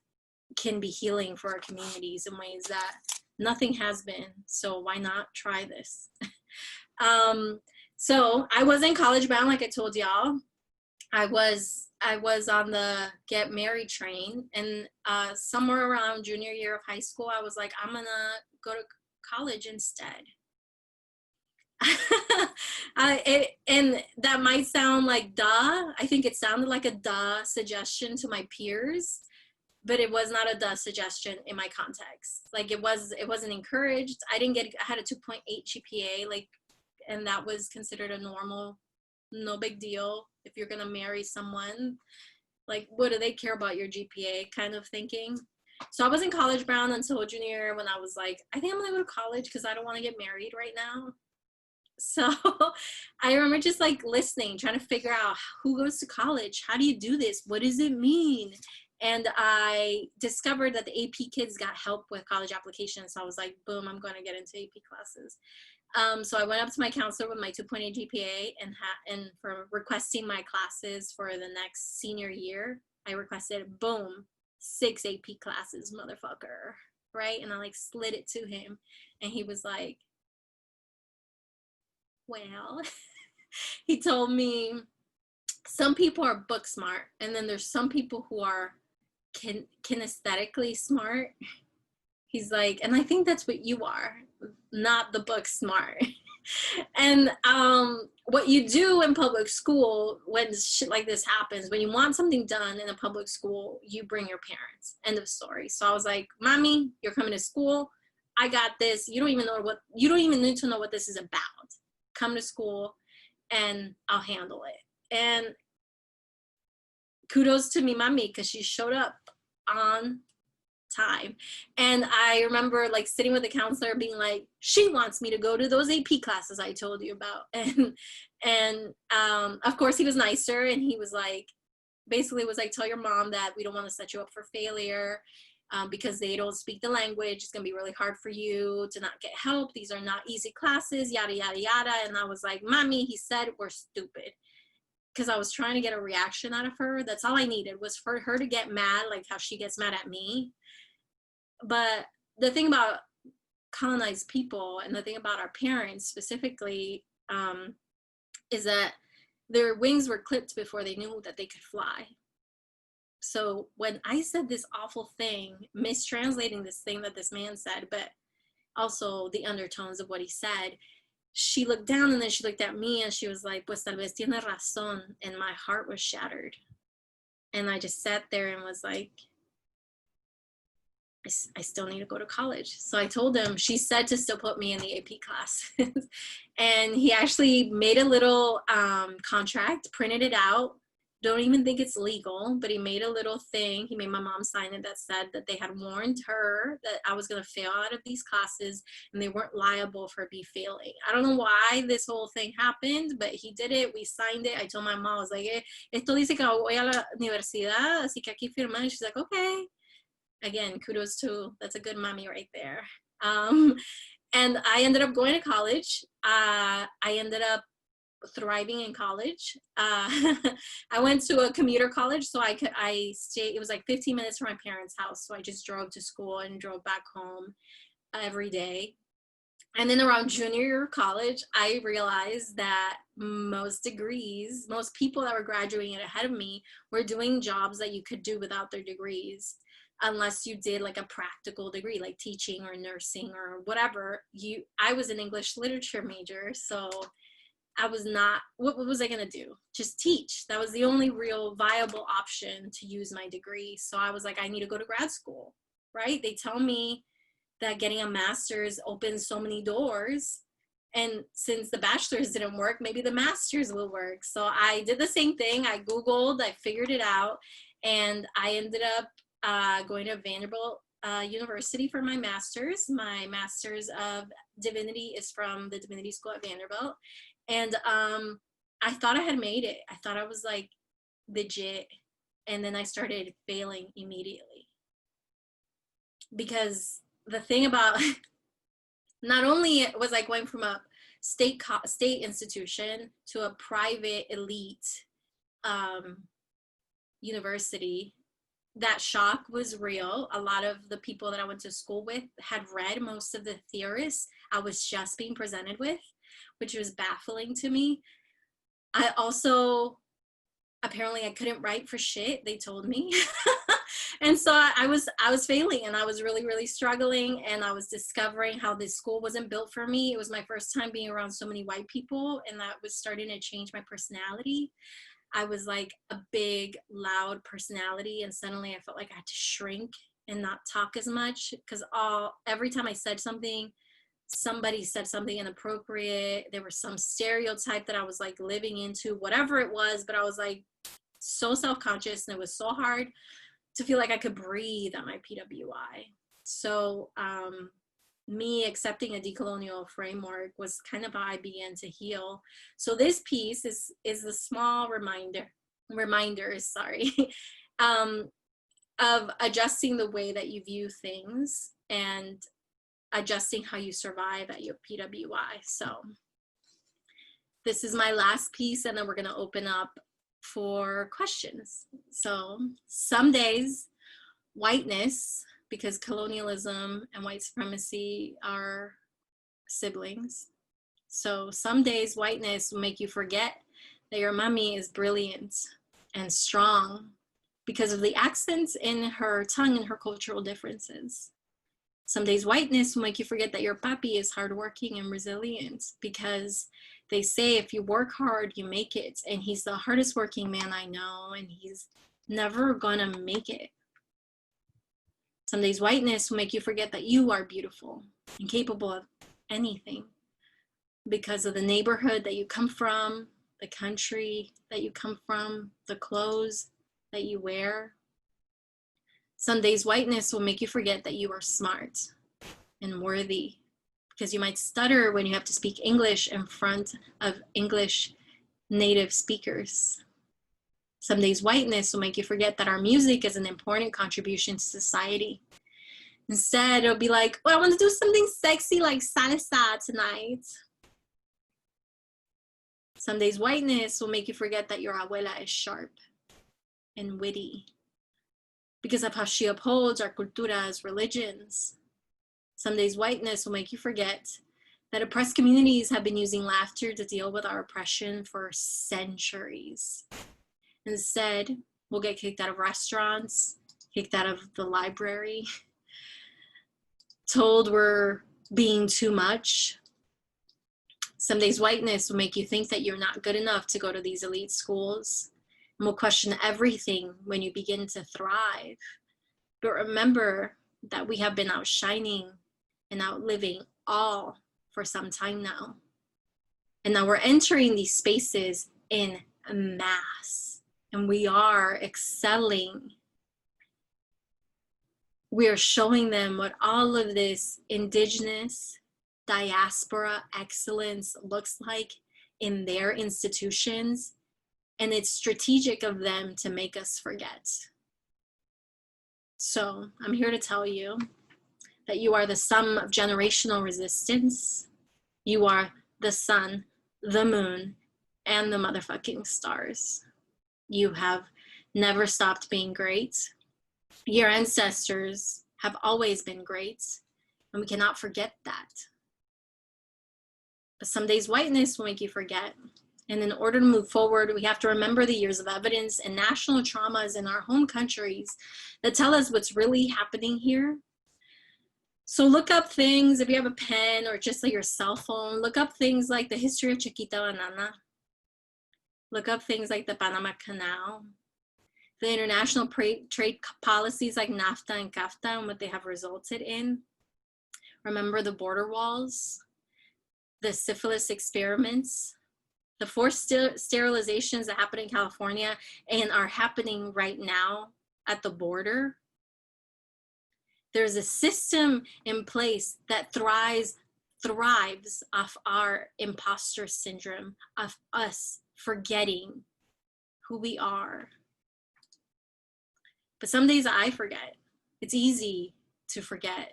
Speaker 2: can be healing for our communities in ways that nothing has been. So why not try this? So I was in college bound, like I told y'all. I was on the get married train, and somewhere around junior year of high school, I was like, I'm gonna go to college instead. And that might sound like duh. I think it sounded like a duh suggestion to my peers, but it was not a duh suggestion in my context. Like it wasn't encouraged. I had a 2.8 GPA, like, and that was considered a normal, no big deal. If you're gonna marry someone, like, what do they care about your GPA kind of thinking. So I was in college bound until junior year when I was like, I think I'm gonna go to college because I don't want to get married right now. So I remember just like listening, trying to figure out who goes to college, how do you do this, what does it mean? And I discovered that the AP kids got help with college applications. So I was like, boom, I'm going to get into AP classes. So I went up to my counselor with my 2.8 GPA and for requesting my classes for the next senior year, I requested, boom, 6 AP classes, motherfucker, right? And I like slid it to him, and he was like, well, he told me some people are book smart, and then there's some people who are kinesthetically smart. He's like, and I think that's what you are, not the book smart. And what you do in public school when shit like this happens, when you want something done in a public school, you bring your parents. End of story. So I was like, mommy, you're coming to school. I got this. You don't even need to know what this is about. Come to school and I'll handle it. And kudos to me, mommy, because she showed up on time. And I remember like sitting with the counselor being like, she wants me to go to those AP classes I told you about. And of course he was nicer, and he was like, basically was like, tell your mom that we don't want to set you up for failure, because they don't speak the language. It's gonna be really hard for you to not get help. These are not easy classes, yada yada yada. And I was like, mommy, he said we're stupid. Because I was trying to get a reaction out of her. That's all I needed, was for her to get mad, like how she gets mad at me. But the thing about colonized people, and the thing about our parents specifically, is that their wings were clipped before they knew that they could fly. So when I said this awful thing, mistranslating this thing that this man said, but also the undertones of what he said, she looked down, and then she looked at me, and she was like, pues tal vez tiene razón. And my heart was shattered. And I just sat there and was like, I still need to go to college. So I told him, she said to still put me in the AP classes. And he actually made a little contract, printed it out. Don't even think it's legal, but he made a little thing. He made my mom sign it that said that they had warned her that I was going to fail out of these classes, and they weren't liable for me failing. I don't know why this whole thing happened, but he did it. We signed it. I told my mom, I was like, esto dice que voy a la universidad, así que aquí firma. And she's like, okay. Again, kudos to, that's a good mommy right there. And I ended up going to college. I ended up thriving in college. I went to a commuter college, so I stayed, it was like 15 minutes from my parents' house. So I just drove to school and drove back home every day. And then around junior year of college, I realized that most people that were graduating ahead of me were doing jobs that you could do without their degrees, unless you did like a practical degree, like teaching or nursing or whatever. I was an English literature major, so I was not, what was I gonna do? Just teach. That was the only real viable option to use my degree. So I was like, I need to go to grad school, right? They tell me that getting a master's opens so many doors. And since the bachelor's didn't work, maybe the master's will work. So I did the same thing. I Googled, I figured it out, and I ended up going to Vanderbilt University for my master's. My master's of divinity is from the Divinity School at Vanderbilt. And I thought I had made it. I thought I was like legit. And then I started failing immediately. Because the thing about, not only was I going from a state institution to a private elite university, that shock was real. A lot of the people that I went to school with had read most of the theorists I was just being presented with, which was baffling to me. I also, apparently I couldn't write for shit, they told me. And so I was failing, and I was really, really struggling, and I was discovering how this school wasn't built for me. It was my first time being around so many white people, and that was starting to change my personality. I was like a big, loud personality, and suddenly I felt like I had to shrink and not talk as much, because every time I said something, somebody said something inappropriate. There was some stereotype that I was like living into, whatever it was, but I was like so self-conscious, and it was so hard to feel like I could breathe on my PWI. So me accepting a decolonial framework was kind of how I began to heal. So this piece is a small reminders, sorry, of adjusting the way that you view things and adjusting how you survive at your PWI. So this is my last piece, and then we're gonna open up for questions. So some days, whiteness, because colonialism and white supremacy are siblings. So some days whiteness will make you forget that your mommy is brilliant and strong because of the accents in her tongue and her cultural differences. Some days whiteness will make you forget that your papi is hardworking and resilient because they say if you work hard, you make it. And he's the hardest working man I know, and he's never gonna make it. Some days whiteness will make you forget that you are beautiful and capable of anything because of the neighborhood that you come from, the country that you come from, the clothes that you wear. Some days whiteness will make you forget that you are smart and worthy because you might stutter when you have to speak English in front of English native speakers. Some days whiteness will make you forget that our music is an important contribution to society. Instead, it'll be like, oh, I want to do something sexy like salsa tonight. Some days whiteness will make you forget that your abuela is sharp and witty because of how she upholds our culturas, religions. Some days whiteness will make you forget that oppressed communities have been using laughter to deal with our oppression for centuries. Instead, we'll get kicked out of restaurants, kicked out of the library, told we're being too much. Some days whiteness will make you think that you're not good enough to go to these elite schools, and will question everything when you begin to thrive. But remember that we have been outshining and outliving all for some time now. And now we're entering these spaces in mass, and we are excelling. We are showing them what all of this indigenous diaspora excellence looks like in their institutions, and it's strategic of them to make us forget. So I'm here to tell you that you are the sum of generational resistance. You are the sun, the moon, and the motherfucking stars. You have never stopped being great. Your ancestors have always been great, and we cannot forget that. But some days whiteness will make you forget. And in order to move forward, we have to remember the years of evidence and national traumas in our home countries that tell us what's really happening here. So look up things, if you have a pen or just like your cell phone, look up things like the history of Chiquita Banana. Look up things like the Panama Canal, the international trade policies like NAFTA and CAFTA and what they have resulted in. Remember the border walls, the syphilis experiments, the forced sterilizations that happen in California and are happening right now at the border. There's a system in place that thrives off our imposter syndrome, of us forgetting who we are. But some days I forget. It's easy to forget.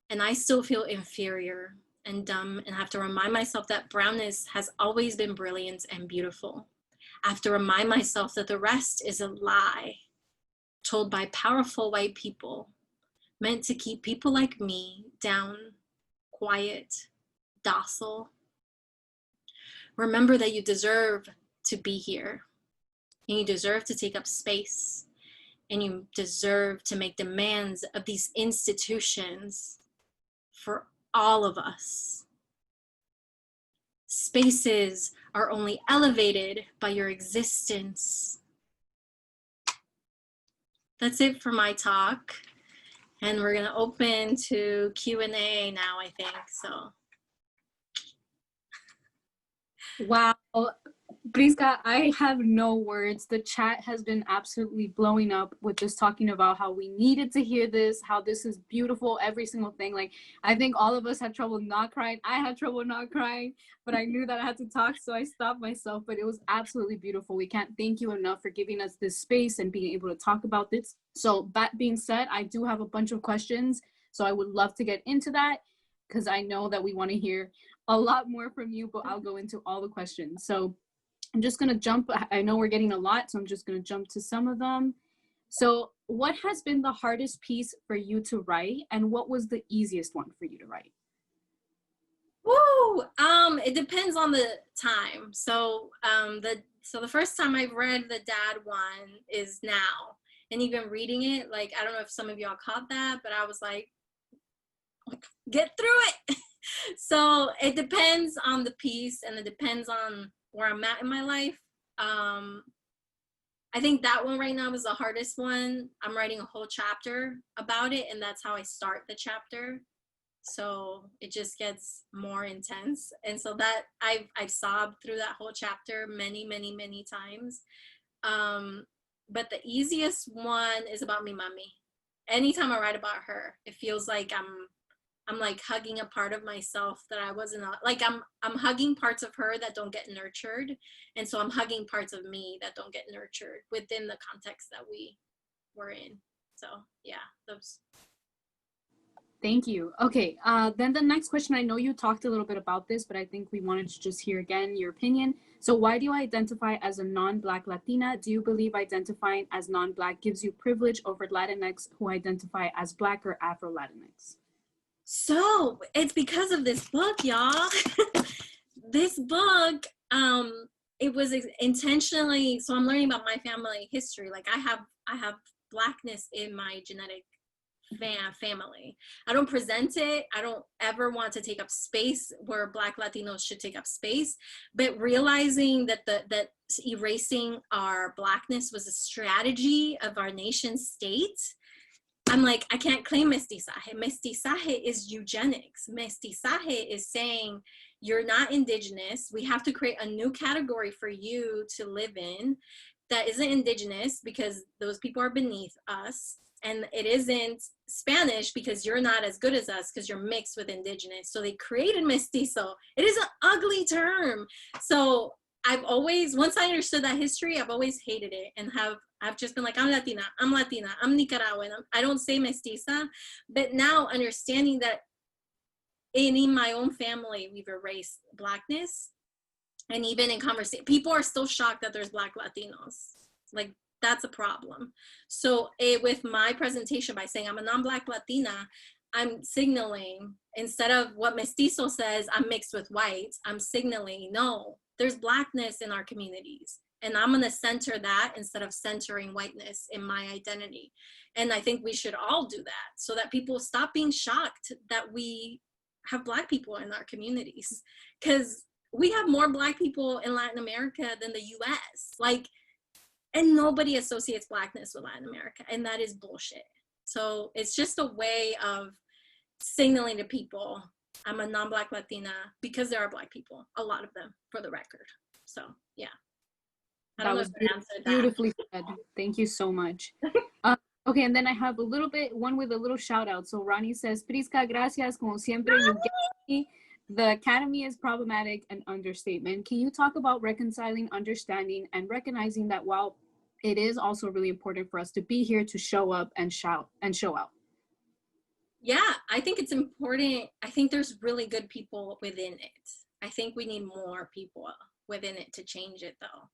Speaker 2: And I still feel inferior and dumb and have to remind myself that brownness has always been brilliant and beautiful. I have to remind myself that the rest is a lie told by powerful white people meant to keep people like me down, quiet, docile. Remember that you deserve to be here, and you deserve to take up space, and you deserve to make demands of these institutions for all of us. Spaces are only elevated by your existence. That's it for my talk. And we're gonna open to Q&A now, I think, so.
Speaker 3: Wow,
Speaker 1: Prisca, I have no words. The chat has been absolutely blowing up with just talking about how we needed to hear this, how this is beautiful, every single thing. Like, I think all of us had trouble not crying. I had trouble not crying, but I knew that I had to talk, so I stopped myself. But it was absolutely beautiful. We can't thank you enough for giving us this space and being able to talk about this. So that being said, I do have a bunch of questions, so I would love to get into that because I know that we want to hear a lot more from you, but I'll go into all the questions. So I'm just going to jump. I know we're getting a lot, so I'm just going to jump to some of them. So what has been the hardest piece for you to write, and what was the easiest one for you to write?
Speaker 2: Woo! It depends on the time. So the first time I've read the dad one is now. And even reading it, like, I don't know if some of y'all caught that, but I was like, get through it. So it depends on the piece, and it depends on where I'm at in my life. I think that one right now is the hardest one. I'm writing a whole chapter about it, and that's how I start the chapter. So it just gets more intense. And so that I've sobbed through that whole chapter many, many, many times. But the easiest one is about me mommy. Anytime I write about her, it feels like I'm like hugging a part of myself that I wasn't, like I'm hugging parts of her that don't get nurtured. And so I'm hugging parts of me that don't get nurtured within the context that we were in. So yeah, those.
Speaker 1: Thank you. Okay, then the next question, I know you talked a little bit about this, but I think we wanted to just hear again your opinion. So why do you identify as a non-Black Latina? Do you believe identifying as non-Black gives you privilege over Latinx who identify as Black or Afro-Latinx?
Speaker 2: So it's because of this book, y'all. This book, it was intentionally, so I'm learning about my family history. Like I have Blackness in my genetic family. I don't present it. I don't ever want to take up space where Black Latinos should take up space, but realizing that that erasing our Blackness was a strategy of our nation state, I'm like, I can't claim mestizaje. Mestizaje is eugenics. Mestizaje is saying you're not indigenous. We have to create a new category for you to live in that isn't indigenous because those people are beneath us. And it isn't Spanish because you're not as good as us because you're mixed with indigenous. So they created mestizo. It is an ugly term. So I've always, once I understood that history, I've always hated it and I've just been like, I'm Latina, I'm Nicaraguan. I don't say mestiza. But now understanding that in my own family, we've erased Blackness. And even in conversation, people are still shocked that there's Black Latinos. Like, that's a problem. So with my presentation, by saying I'm a non-Black Latina, I'm signaling, instead of what mestizo says, I'm mixed with whites, I'm signaling, no, there's Blackness in our communities. And I'm gonna center that instead of centering whiteness in my identity. And I think we should all do that so that people stop being shocked that we have Black people in our communities. Because we have more Black people in Latin America than the US. Like, and nobody associates Blackness with Latin America, and that is bullshit. So it's just a way of signaling to people, I'm a non-Black Latina, because there are Black people, a lot of them, for the record. So yeah. I don't know if I answered that.
Speaker 1: Beautifully said. Thank you so much. Okay, and then I have a little bit, one with a little shout out. So Ronnie says, Prisca, gracias, como siempre, you get me. The academy is problematic, an understatement. Can you talk about reconciling, understanding, and recognizing that while it is also really important for us to be here to show up and shout and show out?
Speaker 2: Yeah, I think it's important. I think there's really good people within it. I think we need more people within it to change it though.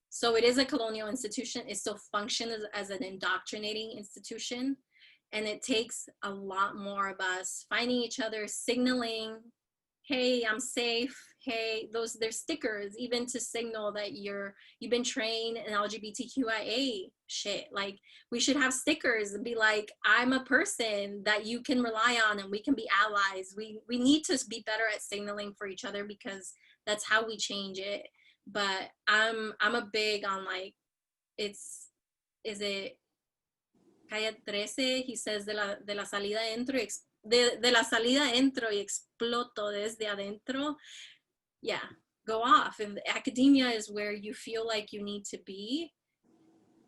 Speaker 2: So it is a colonial institution. It still functions as an indoctrinating institution. And it takes a lot more of us finding each other, signaling, hey, I'm safe. Hey, there's stickers even to signal that you've been trained in LGBTQIA shit. Like, we should have stickers and be like, I'm a person that you can rely on and we can be allies. We need to be better at signaling for each other because that's how we change it. But I'm a big on, like, is it Calle 13? He says de la salida entro de la salida entro y exploto desde adentro. Yeah, go off. And academia is where you feel like you need to be.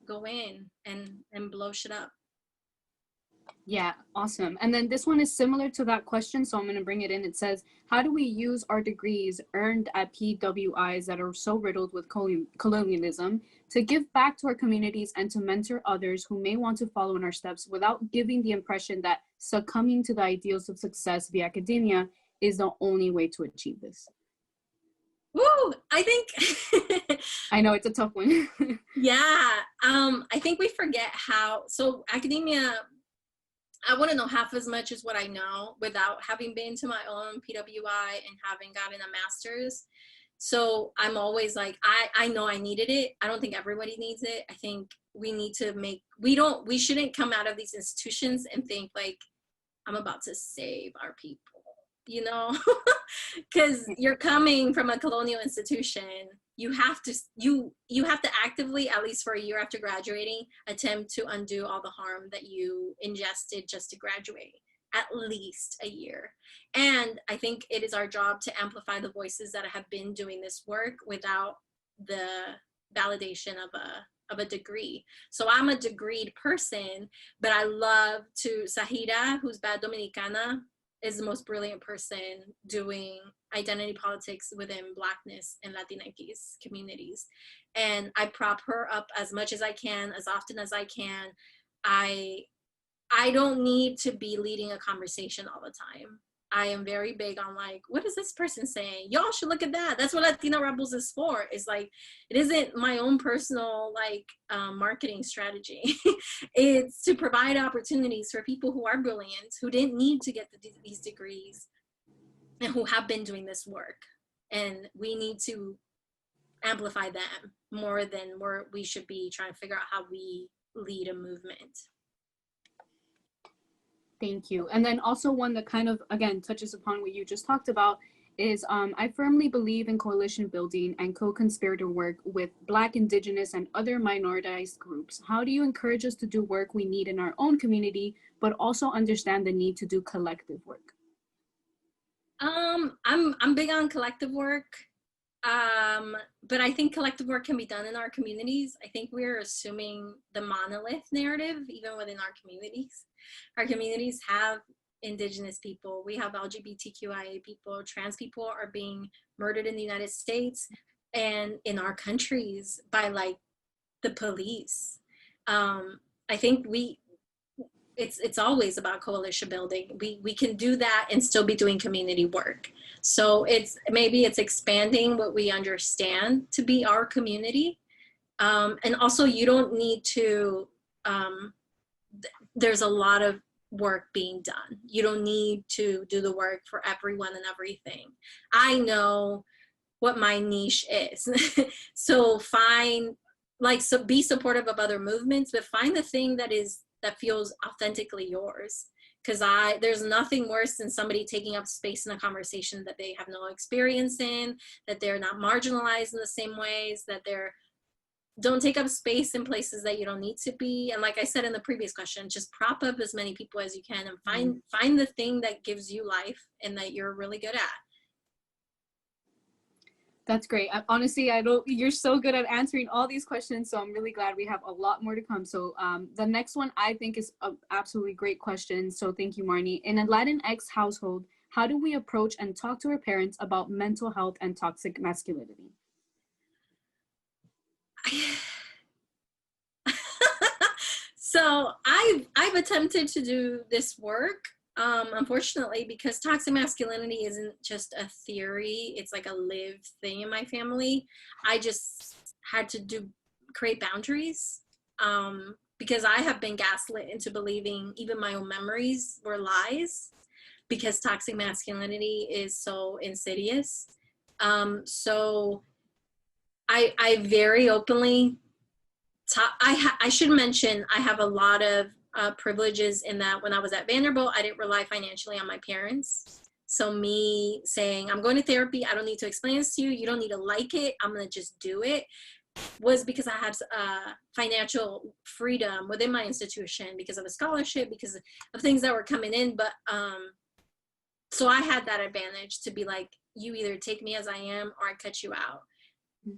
Speaker 2: Go in and blow shit up.
Speaker 3: Yeah, awesome. And then this one is similar to that question, so I'm going to bring it in. It says, how do we use our degrees earned at PWIs that are so riddled with colonialism to give back to our communities and to mentor others who may want to follow in our steps without giving the impression that succumbing to the ideals of success via academia is the only way to achieve this?
Speaker 2: Woo! I think
Speaker 3: I know it's a tough one.
Speaker 2: yeah. I think we forget how, so academia, I want to know half as much as what I know without having been to my own PWI and having gotten a master's. So I'm always like, I know I needed it. I don't think everybody needs it. I think we need to we shouldn't come out of these institutions and think like, I'm about to save our people, you know, because you're coming from a colonial institution. You have to actively, at least for a year after graduating, attempt to undo all the harm that you ingested just to graduate, at least a year. And I think it is our job to amplify the voices that have been doing this work without the validation of a degree. So I'm a degreed person, but I love to, Sahira, who's Bad Dominicana, is the most brilliant person doing identity politics within Blackness and Latinx communities. And I prop her up as much as I can, as often as I can. I don't need to be leading a conversation all the time. I am very big on like, what is this person saying? Y'all should look at that. That's what Latina Rebels is for. It's like, it isn't my own personal like marketing strategy. It's to provide opportunities for people who are brilliant, who didn't need to get these degrees, and who have been doing this work. And we need to amplify them more than we should be trying to figure out how we lead a movement.
Speaker 3: Thank you. And then also one that kind of, again, touches upon what you just talked about is I firmly believe in coalition building and co-conspirator work with Black, Indigenous, and other minoritized groups. How do you encourage us to do work we need in our own community, but also understand the need to do collective work?
Speaker 2: I'm big on collective work. But I think collective work can be done in our communities. I think we're assuming the monolith narrative, even within our communities. Our communities have Indigenous people, we have LGBTQIA people, trans people are being murdered in the United States and in our countries by like the police. I think it's always about coalition building. We can do that and still be doing community work. So maybe it's expanding what we understand to be our community. And also you don't need to, there's a lot of work being done. You don't need to do the work for everyone and everything. I know what my niche is. So be supportive of other movements, but find the thing that feels authentically yours. Because there's nothing worse than somebody taking up space in a conversation that they have no experience in, that they're not marginalized in the same ways, that don't take up space in places that you don't need to be. And like I said in the previous question, just prop up as many people as you can and find the thing that gives you life and that you're really good at.
Speaker 3: That's great. Honestly, you're so good at answering all these questions, so I'm really glad we have a lot more to come. So the next one I think is an absolutely great question. So thank you, Marnie. In a Latinx household, how do we approach and talk to our parents about mental health and toxic masculinity?
Speaker 2: So I've attempted to do this work, unfortunately, because toxic masculinity isn't just a theory, it's like a lived thing in my family. I just had to create boundaries, because I have been gaslit into believing even my own memories were lies, because toxic masculinity is so insidious. So I very openly I should mention I have a lot of privileges in that when I was at Vanderbilt, I didn't rely financially on my parents. So me saying, I'm going to therapy, I don't need to explain this to you, you don't need to like it, I'm going to just do it, was because I had financial freedom within my institution because of a scholarship, because of things that were coming in. But so I had that advantage to be like, you either take me as I am or I cut you out.
Speaker 3: Mm.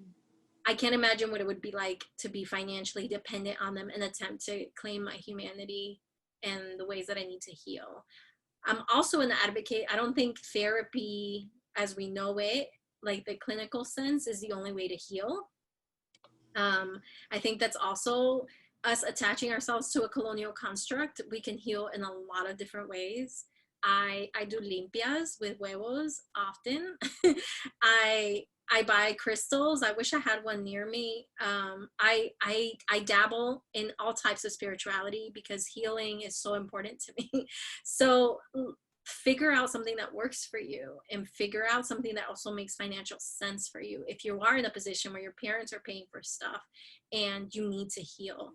Speaker 2: I can't imagine what it would be like to be financially dependent on them and attempt to claim my humanity and the ways that I need to heal. I'm also an advocate. I don't think therapy as we know it, like the clinical sense, is the only way to heal. I think that's also us attaching ourselves to a colonial construct. We can heal in a lot of different ways. I do limpias with huevos often. I buy crystals. I wish I had one near me. I dabble in all types of spirituality because healing is so important to me. So figure out something that works for you and figure out something that also makes financial sense for you. If you are in a position where your parents are paying for stuff and you need to heal,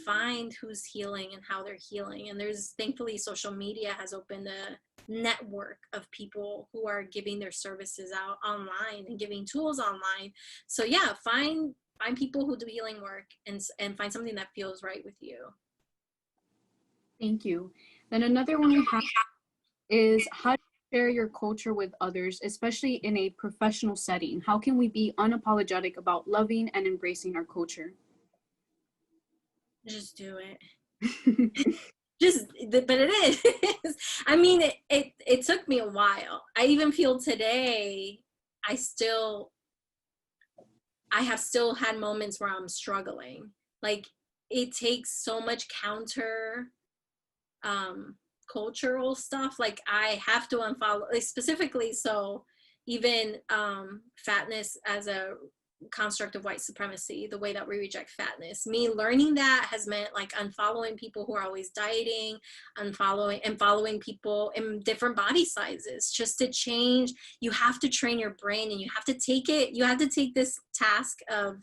Speaker 2: find who's healing and how they're healing. And there's, thankfully, social media has opened a network of people who are giving their services out online and giving tools online. So yeah, find people who do healing work and find something that feels right with you.
Speaker 3: Thank you. Then another one we have is, how do you share your culture with others, especially in a professional setting? How can we be unapologetic about loving and embracing our culture?
Speaker 2: Just do it. But it is. I mean, it took me a while. I even feel today, I have still had moments where I'm struggling. Like, it takes so much counter cultural stuff. Like, I have to unfollow, like, specifically, so even fatness as a construct of white supremacy, the way that we reject fatness, me learning that has meant like unfollowing people who are always dieting, following people in different body sizes, just to change. You have to train your brain, and you have to take this task of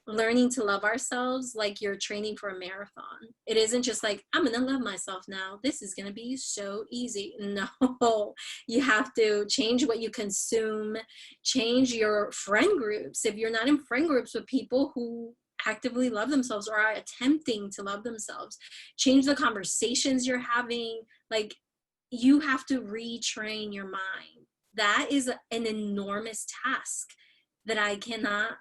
Speaker 2: learning to love ourselves like you're training for a marathon. It isn't just like, I'm gonna love myself now, this is gonna be so easy. No, you have to change what you consume, change your friend groups. If you're not in friend groups with people who actively love themselves or are attempting to love themselves, change the conversations you're having. Like, you have to retrain your mind. That is an enormous task that I cannot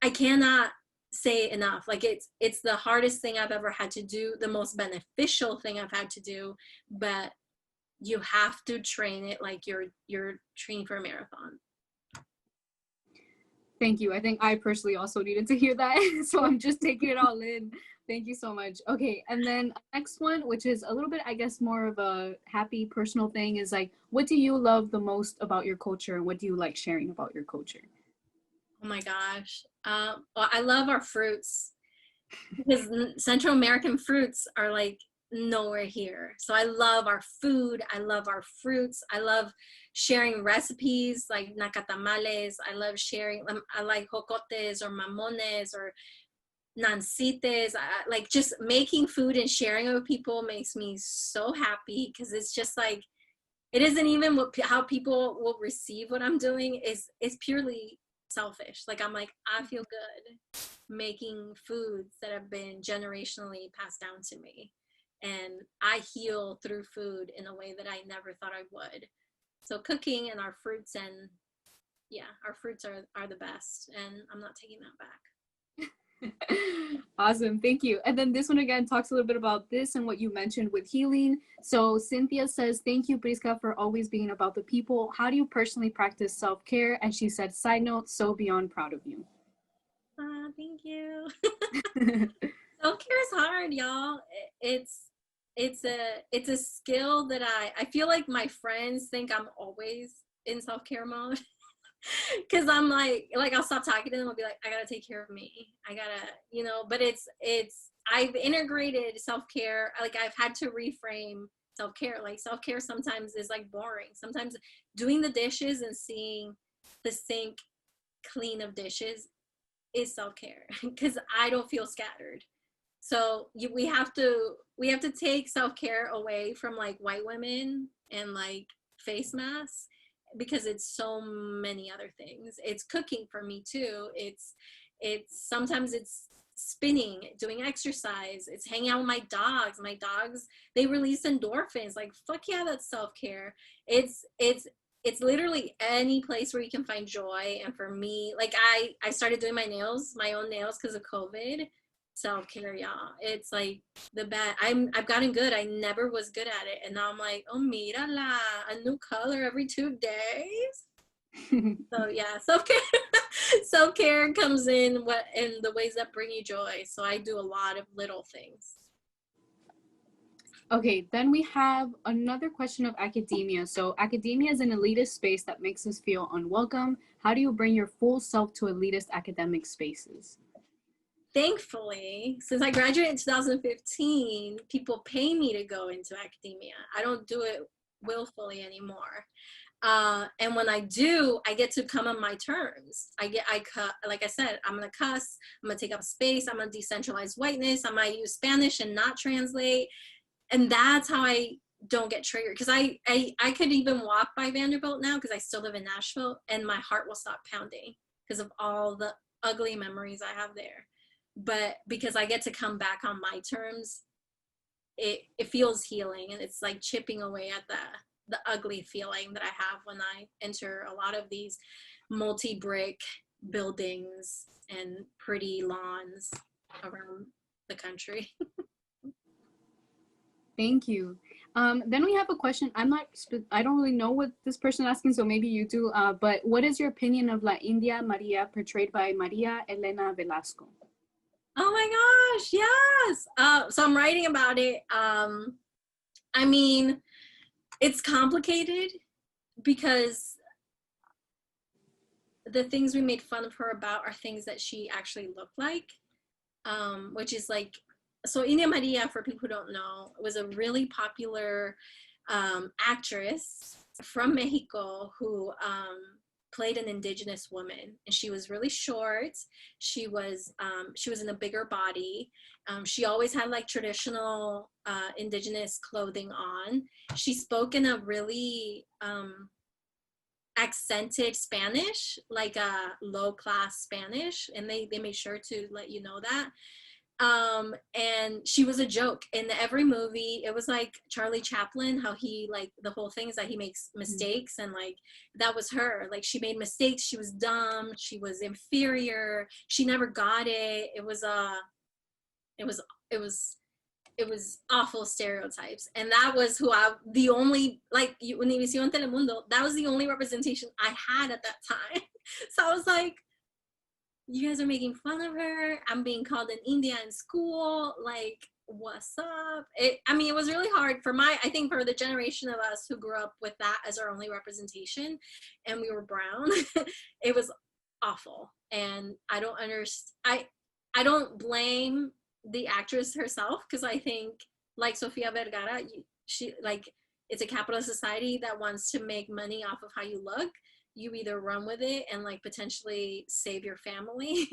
Speaker 2: I cannot say enough. Like, it's the hardest thing I've ever had to do, the most beneficial thing I've had to do, but you have to train it like you're training for a marathon.
Speaker 3: Thank you. I think I personally also needed to hear that. So I'm just taking it all in. Thank you so much. Okay, and then next one, which is a little bit, I guess, more of a happy personal thing, is like, what do you love the most about your culture, and what do you like sharing about your culture?
Speaker 2: Oh my gosh. Well, I love our fruits, because Central American fruits are like nowhere here. So I love our food. I love our fruits. I love sharing recipes like nacatamales. I love sharing, I like jocotes or mamones or nancites. Like, just making food and sharing it with people makes me so happy, because it's just like, it isn't even how people will receive what I'm doing. It's purely selfish. Like, I'm like, I feel good making foods that have been generationally passed down to me, and I heal through food in a way that I never thought I would. So cooking and our fruits, and yeah, our fruits are the best, and I'm not taking that back.
Speaker 3: Awesome, thank you. And then this one again talks a little bit about this and what you mentioned with healing. So Cynthia says, thank you, Prisca, for always being about the people. How do you personally practice self-care? And she said, side note, so beyond proud of you.
Speaker 2: Thank you. Self-care is hard, y'all. It's a skill that I feel like my friends think I'm always in self-care mode. Because I'm like I'll stop talking to them. I'll be like, I gotta take care of me. I gotta, but it's I've integrated self-care. Like, I've had to reframe self-care. Like, self-care sometimes is like boring. Sometimes doing the dishes and seeing the sink clean of dishes is self-care, because I don't feel scattered. So we have to take self-care away from like white women and like face masks, because it's so many other things. It's cooking for me too. It's sometimes it's spinning, doing exercise, it's hanging out with my dogs. My dogs, they release endorphins. Like, fuck yeah, that's self-care. It's it's literally any place where you can find joy. And for me, like I started doing my own nails because of COVID. Self-care, y'all. It's like the best. I've gotten good. I never was good at it. And now I'm like, oh mírala, a new color every 2 days. So yeah, self-care self-care comes in the ways that bring you joy. So I do a lot of little things.
Speaker 3: Okay, then we have another question of academia. So academia is an elitist space that makes us feel unwelcome. How do you bring your full self to elitist academic spaces?
Speaker 2: Thankfully, since I graduated in 2015, people pay me to go into academia. I don't do it willfully anymore. And when I do, I get to come on my terms. Like I said, I'm gonna cuss, I'm gonna take up space, I'm gonna decentralize whiteness, I might use Spanish and not translate. And that's how I don't get triggered. Because I could even walk by Vanderbilt now because I still live in Nashville and my heart will stop pounding because of all the ugly memories I have there. But because I get to come back on my terms, it feels healing, and it's like chipping away at the ugly feeling that I have when I enter a lot of these multi-brick buildings and pretty lawns around the country.
Speaker 3: Thank you. Then we have a question. I don't really know what this person is asking, so maybe you do. But what is your opinion of La India Maria portrayed by Maria Elena Velasco?
Speaker 2: Oh my gosh, yes. So I'm writing about it. I mean, it's complicated because the things we made fun of her about are things that she actually looked like, which is like, so India Maria, for people who don't know, was a really popular actress from Mexico who played an indigenous woman, and she was really short. She was in a bigger body. She always had like traditional indigenous clothing on. She spoke in a really accented Spanish, like a low class Spanish, and they made sure to let you know that. And she was a joke in every movie. It was like Charlie Chaplin, how he, like, the whole thing is that he makes mistakes, and like that was her. Like, she made mistakes, she was dumb, she was inferior, she never got it. It was awful stereotypes, and that was the only, like, Univision Telemundo, that was the only representation I had at that time. So I was like, you guys are making fun of her. I'm being called an India in school. Like, what's up? It was really hard I think for the generation of us who grew up with that as our only representation, and we were brown. It was awful. And I don't understand. I don't blame the actress herself, because I think, like Sofia Vergara, she, like, it's a capitalist society that wants to make money off of how you look. You either run with it and like potentially save your family,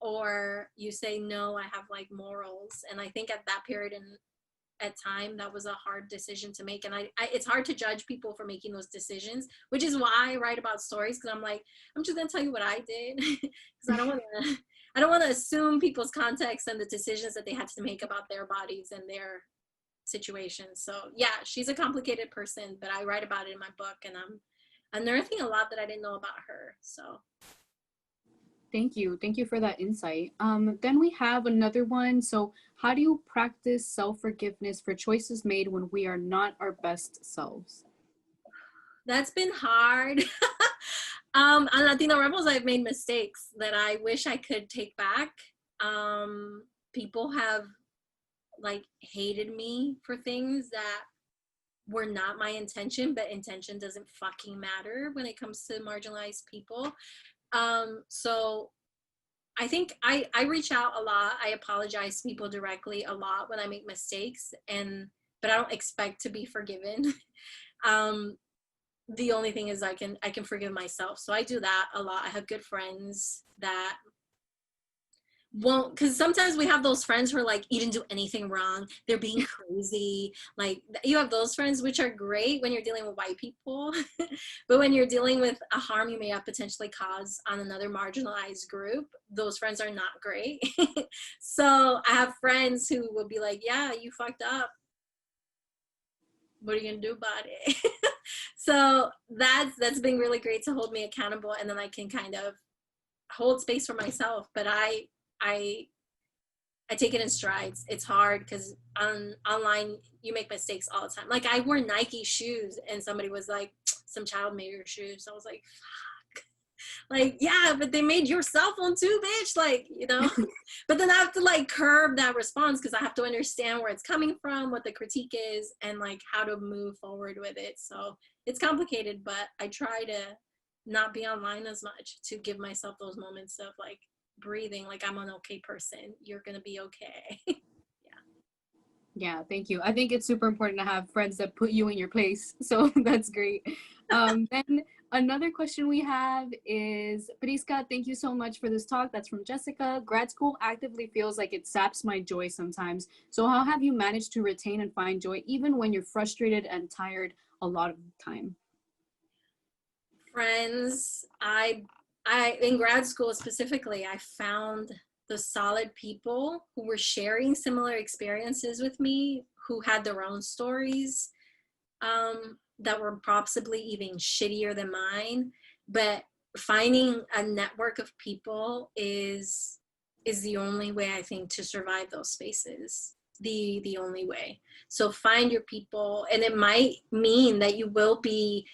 Speaker 2: or you say, no, I have like morals. And I think at that period and at time, that was a hard decision to make. And it's hard to judge people for making those decisions, which is why I write about stories, because I'm like, I'm just gonna tell you what I did, because I don't want to assume people's context and the decisions that they had to make about their bodies and their situations. So yeah, she's a complicated person, but I write about it in my book, and I'm unearthing a lot that I didn't know about her. So
Speaker 3: Thank you for that insight. Then we have another one. So how do you practice self-forgiveness for choices made when we are not our best selves?
Speaker 2: That's been hard. On Latino Rebels, I've made mistakes that I wish I could take back. People have like hated me for things that were not my intention, but intention doesn't fucking matter when it comes to marginalized people. So I think I reach out a lot. I apologize to people directly a lot when I make mistakes, but I don't expect to be forgiven. The only thing is I can forgive myself. So I do that a lot. I have good friends that won't, because sometimes we have those friends who are like, you didn't do anything wrong, they're being crazy. Like, you have those friends, which are great when you're dealing with white people, but when you're dealing with a harm you may have potentially caused on another marginalized group, those friends are not great. So I have friends who will be like, yeah, you fucked up, what are you gonna do about it? So that's been really great to hold me accountable, and then I can kind of hold space for myself. But I take it in strides. It's hard because online you make mistakes all the time. Like I wore Nike shoes and somebody was like, some child made your shoes. So I was like, yeah, but they made your cell phone too, bitch. Like, you know, but then I have to like curb that response because I have to understand where it's coming from, what the critique is, and like how to move forward with it. So it's complicated, but I try to not be online as much, to give myself those moments of like breathing, like I'm an okay person. You're going to be okay.
Speaker 3: Yeah, thank you. I think it's super important to have friends that put you in your place. So that's great. Then another question we have is, Prisca, thank you so much for this talk. That's from Jessica. Grad school actively feels like it saps my joy sometimes. So how have you managed to retain and find joy even when you're frustrated and tired a lot of the time?
Speaker 2: Friends, I in grad school specifically, I found the solid people who were sharing similar experiences with me, who had their own stories that were possibly even shittier than mine. But finding a network of people is the only way, I think, to survive those spaces. The only way. So find your people, and it might mean that you will be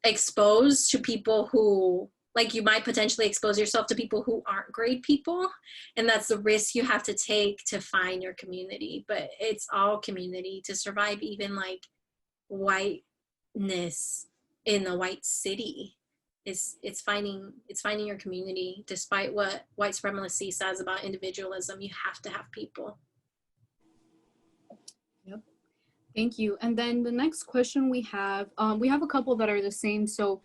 Speaker 2: exposed to people who, like, you might potentially expose yourself to people who aren't great people, and that's the risk you have to take to find your community. But it's all community to survive, even like whiteness in a white city. It's finding your community. Despite what white supremacy says about individualism, you have to have people.
Speaker 3: Yep. Thank you. And then the next question we have a couple that are the same. So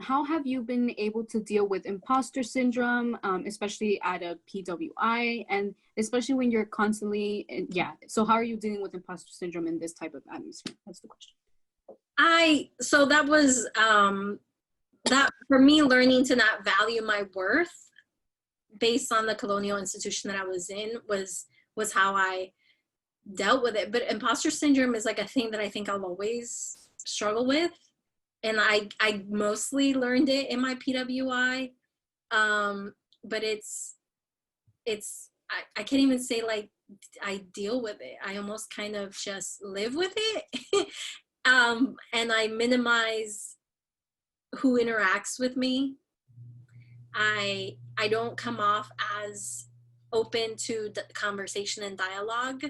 Speaker 3: how have you been able to deal with imposter syndrome, especially at a PWI, and especially when you're constantly, so how are you dealing with imposter syndrome in this type of atmosphere? That's the question.
Speaker 2: So that was, that for me, learning to not value my worth based on the colonial institution that I was in was how I dealt with it. But imposter syndrome is like a thing that I think I'll always struggle with. And I mostly learned it in my PWI. But I can't even say like I deal with it. I almost kind of just live with it. And I minimize who interacts with me. I don't come off as open to conversation and dialogue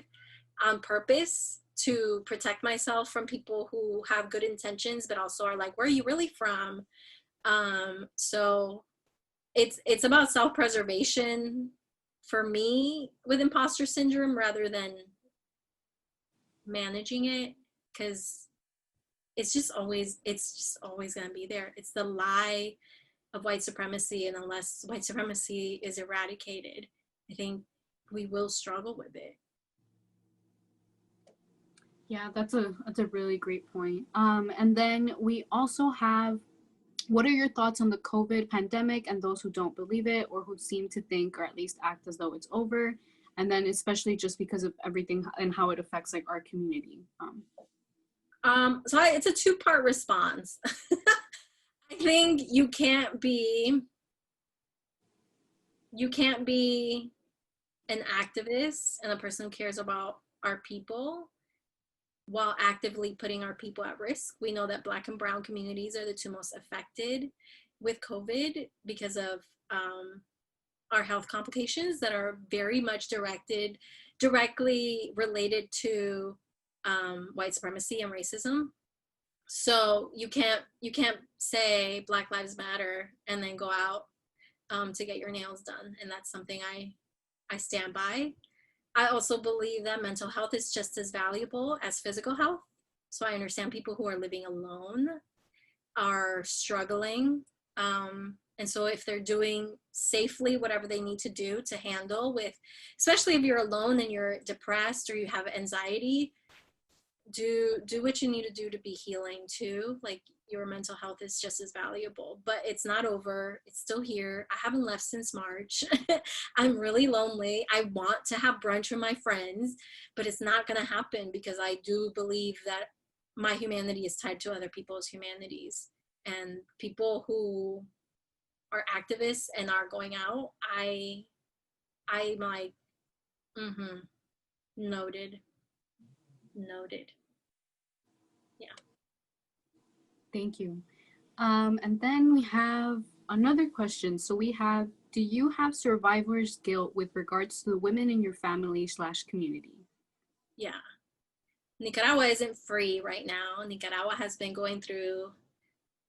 Speaker 2: on purpose, to protect myself from people who have good intentions but also are like, where are you really from? So it's about self-preservation for me with imposter syndrome, rather than managing it, because it's just always going to be there. It's the lie of white supremacy, and unless white supremacy is eradicated, I think we will struggle with it.
Speaker 3: Yeah, that's a really great point. And then we also have, what are your thoughts on the COVID pandemic and those who don't believe it, or who seem to think, or at least act as though it's over? And then especially just because of everything and how it affects like our community.
Speaker 2: So it's a two-part response. I think you can't be an activist and a person who cares about our people while actively putting our people at risk. We know that Black and Brown communities are the two most affected with COVID because of our health complications that are very much directly related to white supremacy and racism. So you can't say Black Lives Matter and then go out to get your nails done. And that's something I stand by. I also believe that mental health is just as valuable as physical health. So I understand people who are living alone are struggling. And so if they're doing safely whatever they need to do to handle with, especially if you're alone and you're depressed or you have anxiety, do what you need to do to be healing too. Like, your mental health is just as valuable. But it's not over. It's still here. I haven't left since March. I'm really lonely. I want to have brunch with my friends, but it's not going to happen because I do believe that my humanity is tied to other people's humanities. And people who are activists and are going out, I'm like, mm-hmm, noted. Yeah.
Speaker 3: Thank you. And then we have another question. So we have, do you have survivor's guilt with regards to the women in your family / community?
Speaker 2: Yeah. Nicaragua isn't free right now. Nicaragua has been going through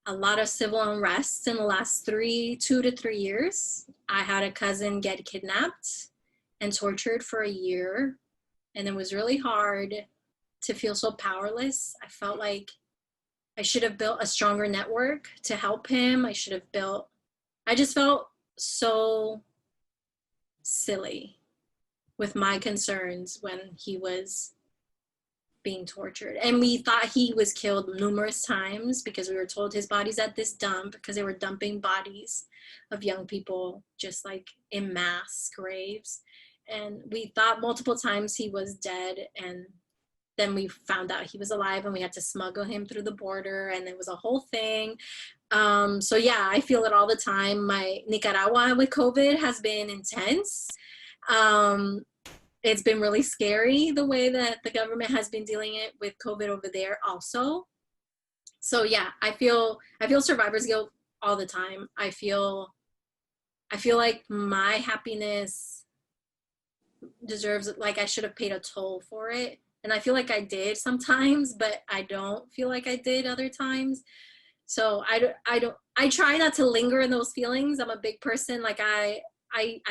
Speaker 2: a lot of civil unrest in the last 2 to 3 years. I had a cousin get kidnapped and tortured for a year, and it was really hard to feel so powerless. I felt like I should have built a stronger network to help him. I just felt so silly with my concerns when he was being tortured. And we thought he was killed numerous times because we were told his body's at this dump because they were dumping bodies of young people just like in mass graves. And we thought multiple times he was dead, and then we found out he was alive and we had to smuggle him through the border, and it was a whole thing. So yeah, I feel it all the time. My Nicaragua with COVID has been intense. It's been really scary the way that the government has been dealing it with COVID over there also. So yeah, I feel survivor's guilt all the time. I feel like my happiness deserves, like I should have paid a toll for it. And I feel like I did sometimes, but I don't feel like I did other times. So I try not to linger in those feelings. I'm a big person. Like I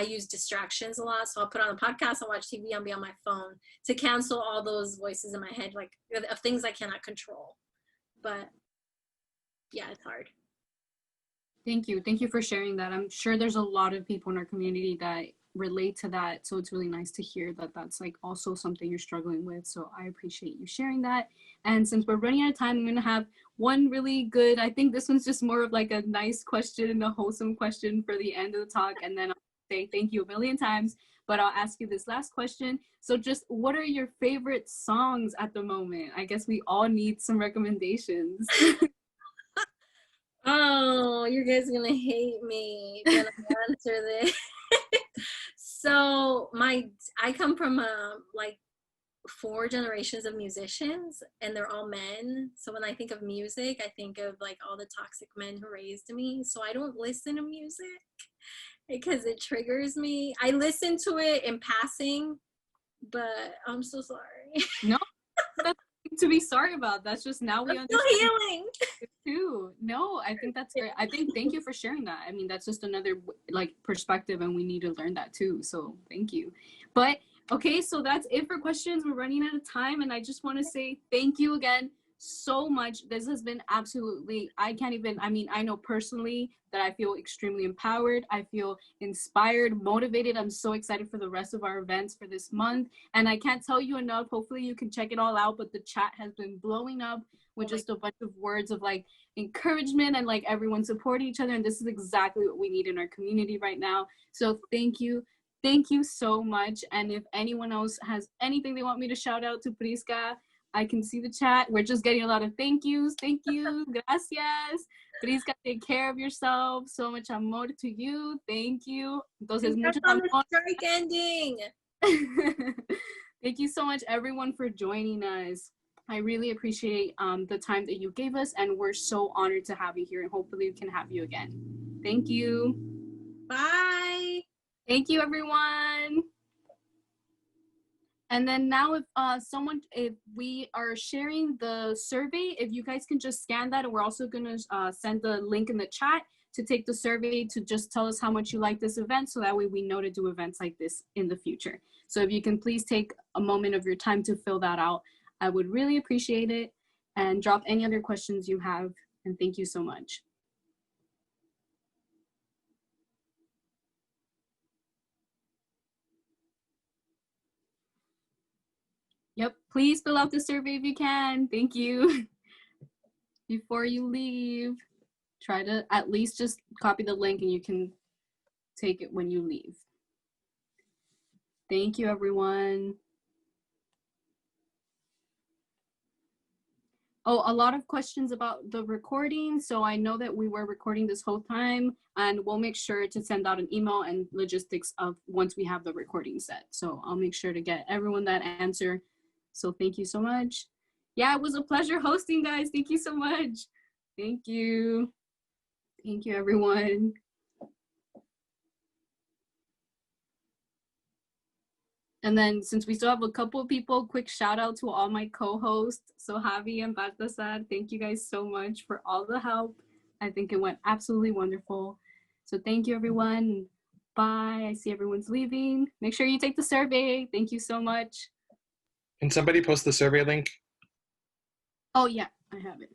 Speaker 2: use distractions a lot. So I'll put on a podcast, I'll watch TV, I'll be on my phone to cancel all those voices in my head, like of things I cannot control. But yeah, it's hard.
Speaker 3: Thank you. Thank you for sharing that. I'm sure there's a lot of people in our community that relate to that. So it's really nice to hear that that's like also something you're struggling with. So I appreciate you sharing that. And since we're running out of time, I'm going to have one really good, I think this one's just more of like a nice question, a wholesome question for the end of the talk. And then I'll say thank you a million times, but I'll ask you this last question. So just what are your favorite songs at the moment? I guess we all need some recommendations.
Speaker 2: Oh, you guys are gonna hate me when I answer this. So I come from like 4 generations of musicians, and they're all men. So when I think of music, I think of like all the toxic men who raised me. So I don't listen to music because it triggers me. I listen to it in passing, but I'm so sorry.
Speaker 3: No, that's to be sorry about. That's just now we
Speaker 2: I'm still
Speaker 3: understand
Speaker 2: healing.
Speaker 3: too. No, I think that's great. I think thank you for sharing that. I mean, that's just another like perspective, and we need to learn that too. So thank you. But okay, so that's it for questions. We're running out of time, and I just want to say thank you again so much. This has been absolutely, I can't even, I mean, I know personally that I feel extremely empowered. I feel inspired, motivated. I'm so excited for the rest of our events for this month. And I can't tell you enough. Hopefully you can check it all out, but the chat has been blowing up with just a bunch of words of like encouragement and like everyone supporting each other. And this is exactly what we need in our community right now. So thank you. Thank you so much. And if anyone else has anything they want me to shout out to Prisca, I can see the chat. We're just getting a lot of thank yous. Thank you. Gracias. Prisca, take care of yourself. So much amor to you. Thank you. Entonces, mucho
Speaker 2: On
Speaker 3: amor.
Speaker 2: the strike ending.
Speaker 3: Thank you so much, everyone, for joining us. I really appreciate the time that you gave us, and we're so honored to have you here, and hopefully we can have you again. Thank you.
Speaker 2: Bye.
Speaker 3: Thank you, everyone. And then now if we are sharing the survey, if you guys can just scan that, and we're also gonna send the link in the chat to take the survey to just tell us how much you like this event, so that way we know to do events like this in the future. So if you can please take a moment of your time to fill that out, I would really appreciate it, and drop any other questions you have, and thank you so much. Yep, please fill out the survey if you can. Thank you. before you leave, try to at least just copy the link and you can take it when you leave. Thank you, everyone. Oh, a lot of questions about the recording. So I know that we were recording this whole time, and we'll make sure to send out an email and logistics of once we have the recording set. So I'll make sure to get everyone that answer. So thank you so much. Yeah, it was a pleasure hosting, guys. Thank you so much. Thank you. Thank you, everyone. And then since we still have a couple of people, quick shout out to all my co-hosts. So Javi and Baltasar, thank you guys so much for all the help. I think it went absolutely wonderful. So thank you, everyone. Bye. I see everyone's leaving. Make sure you take the survey. Thank you so much.
Speaker 4: Can somebody post the survey link?
Speaker 3: Oh, yeah, I have it.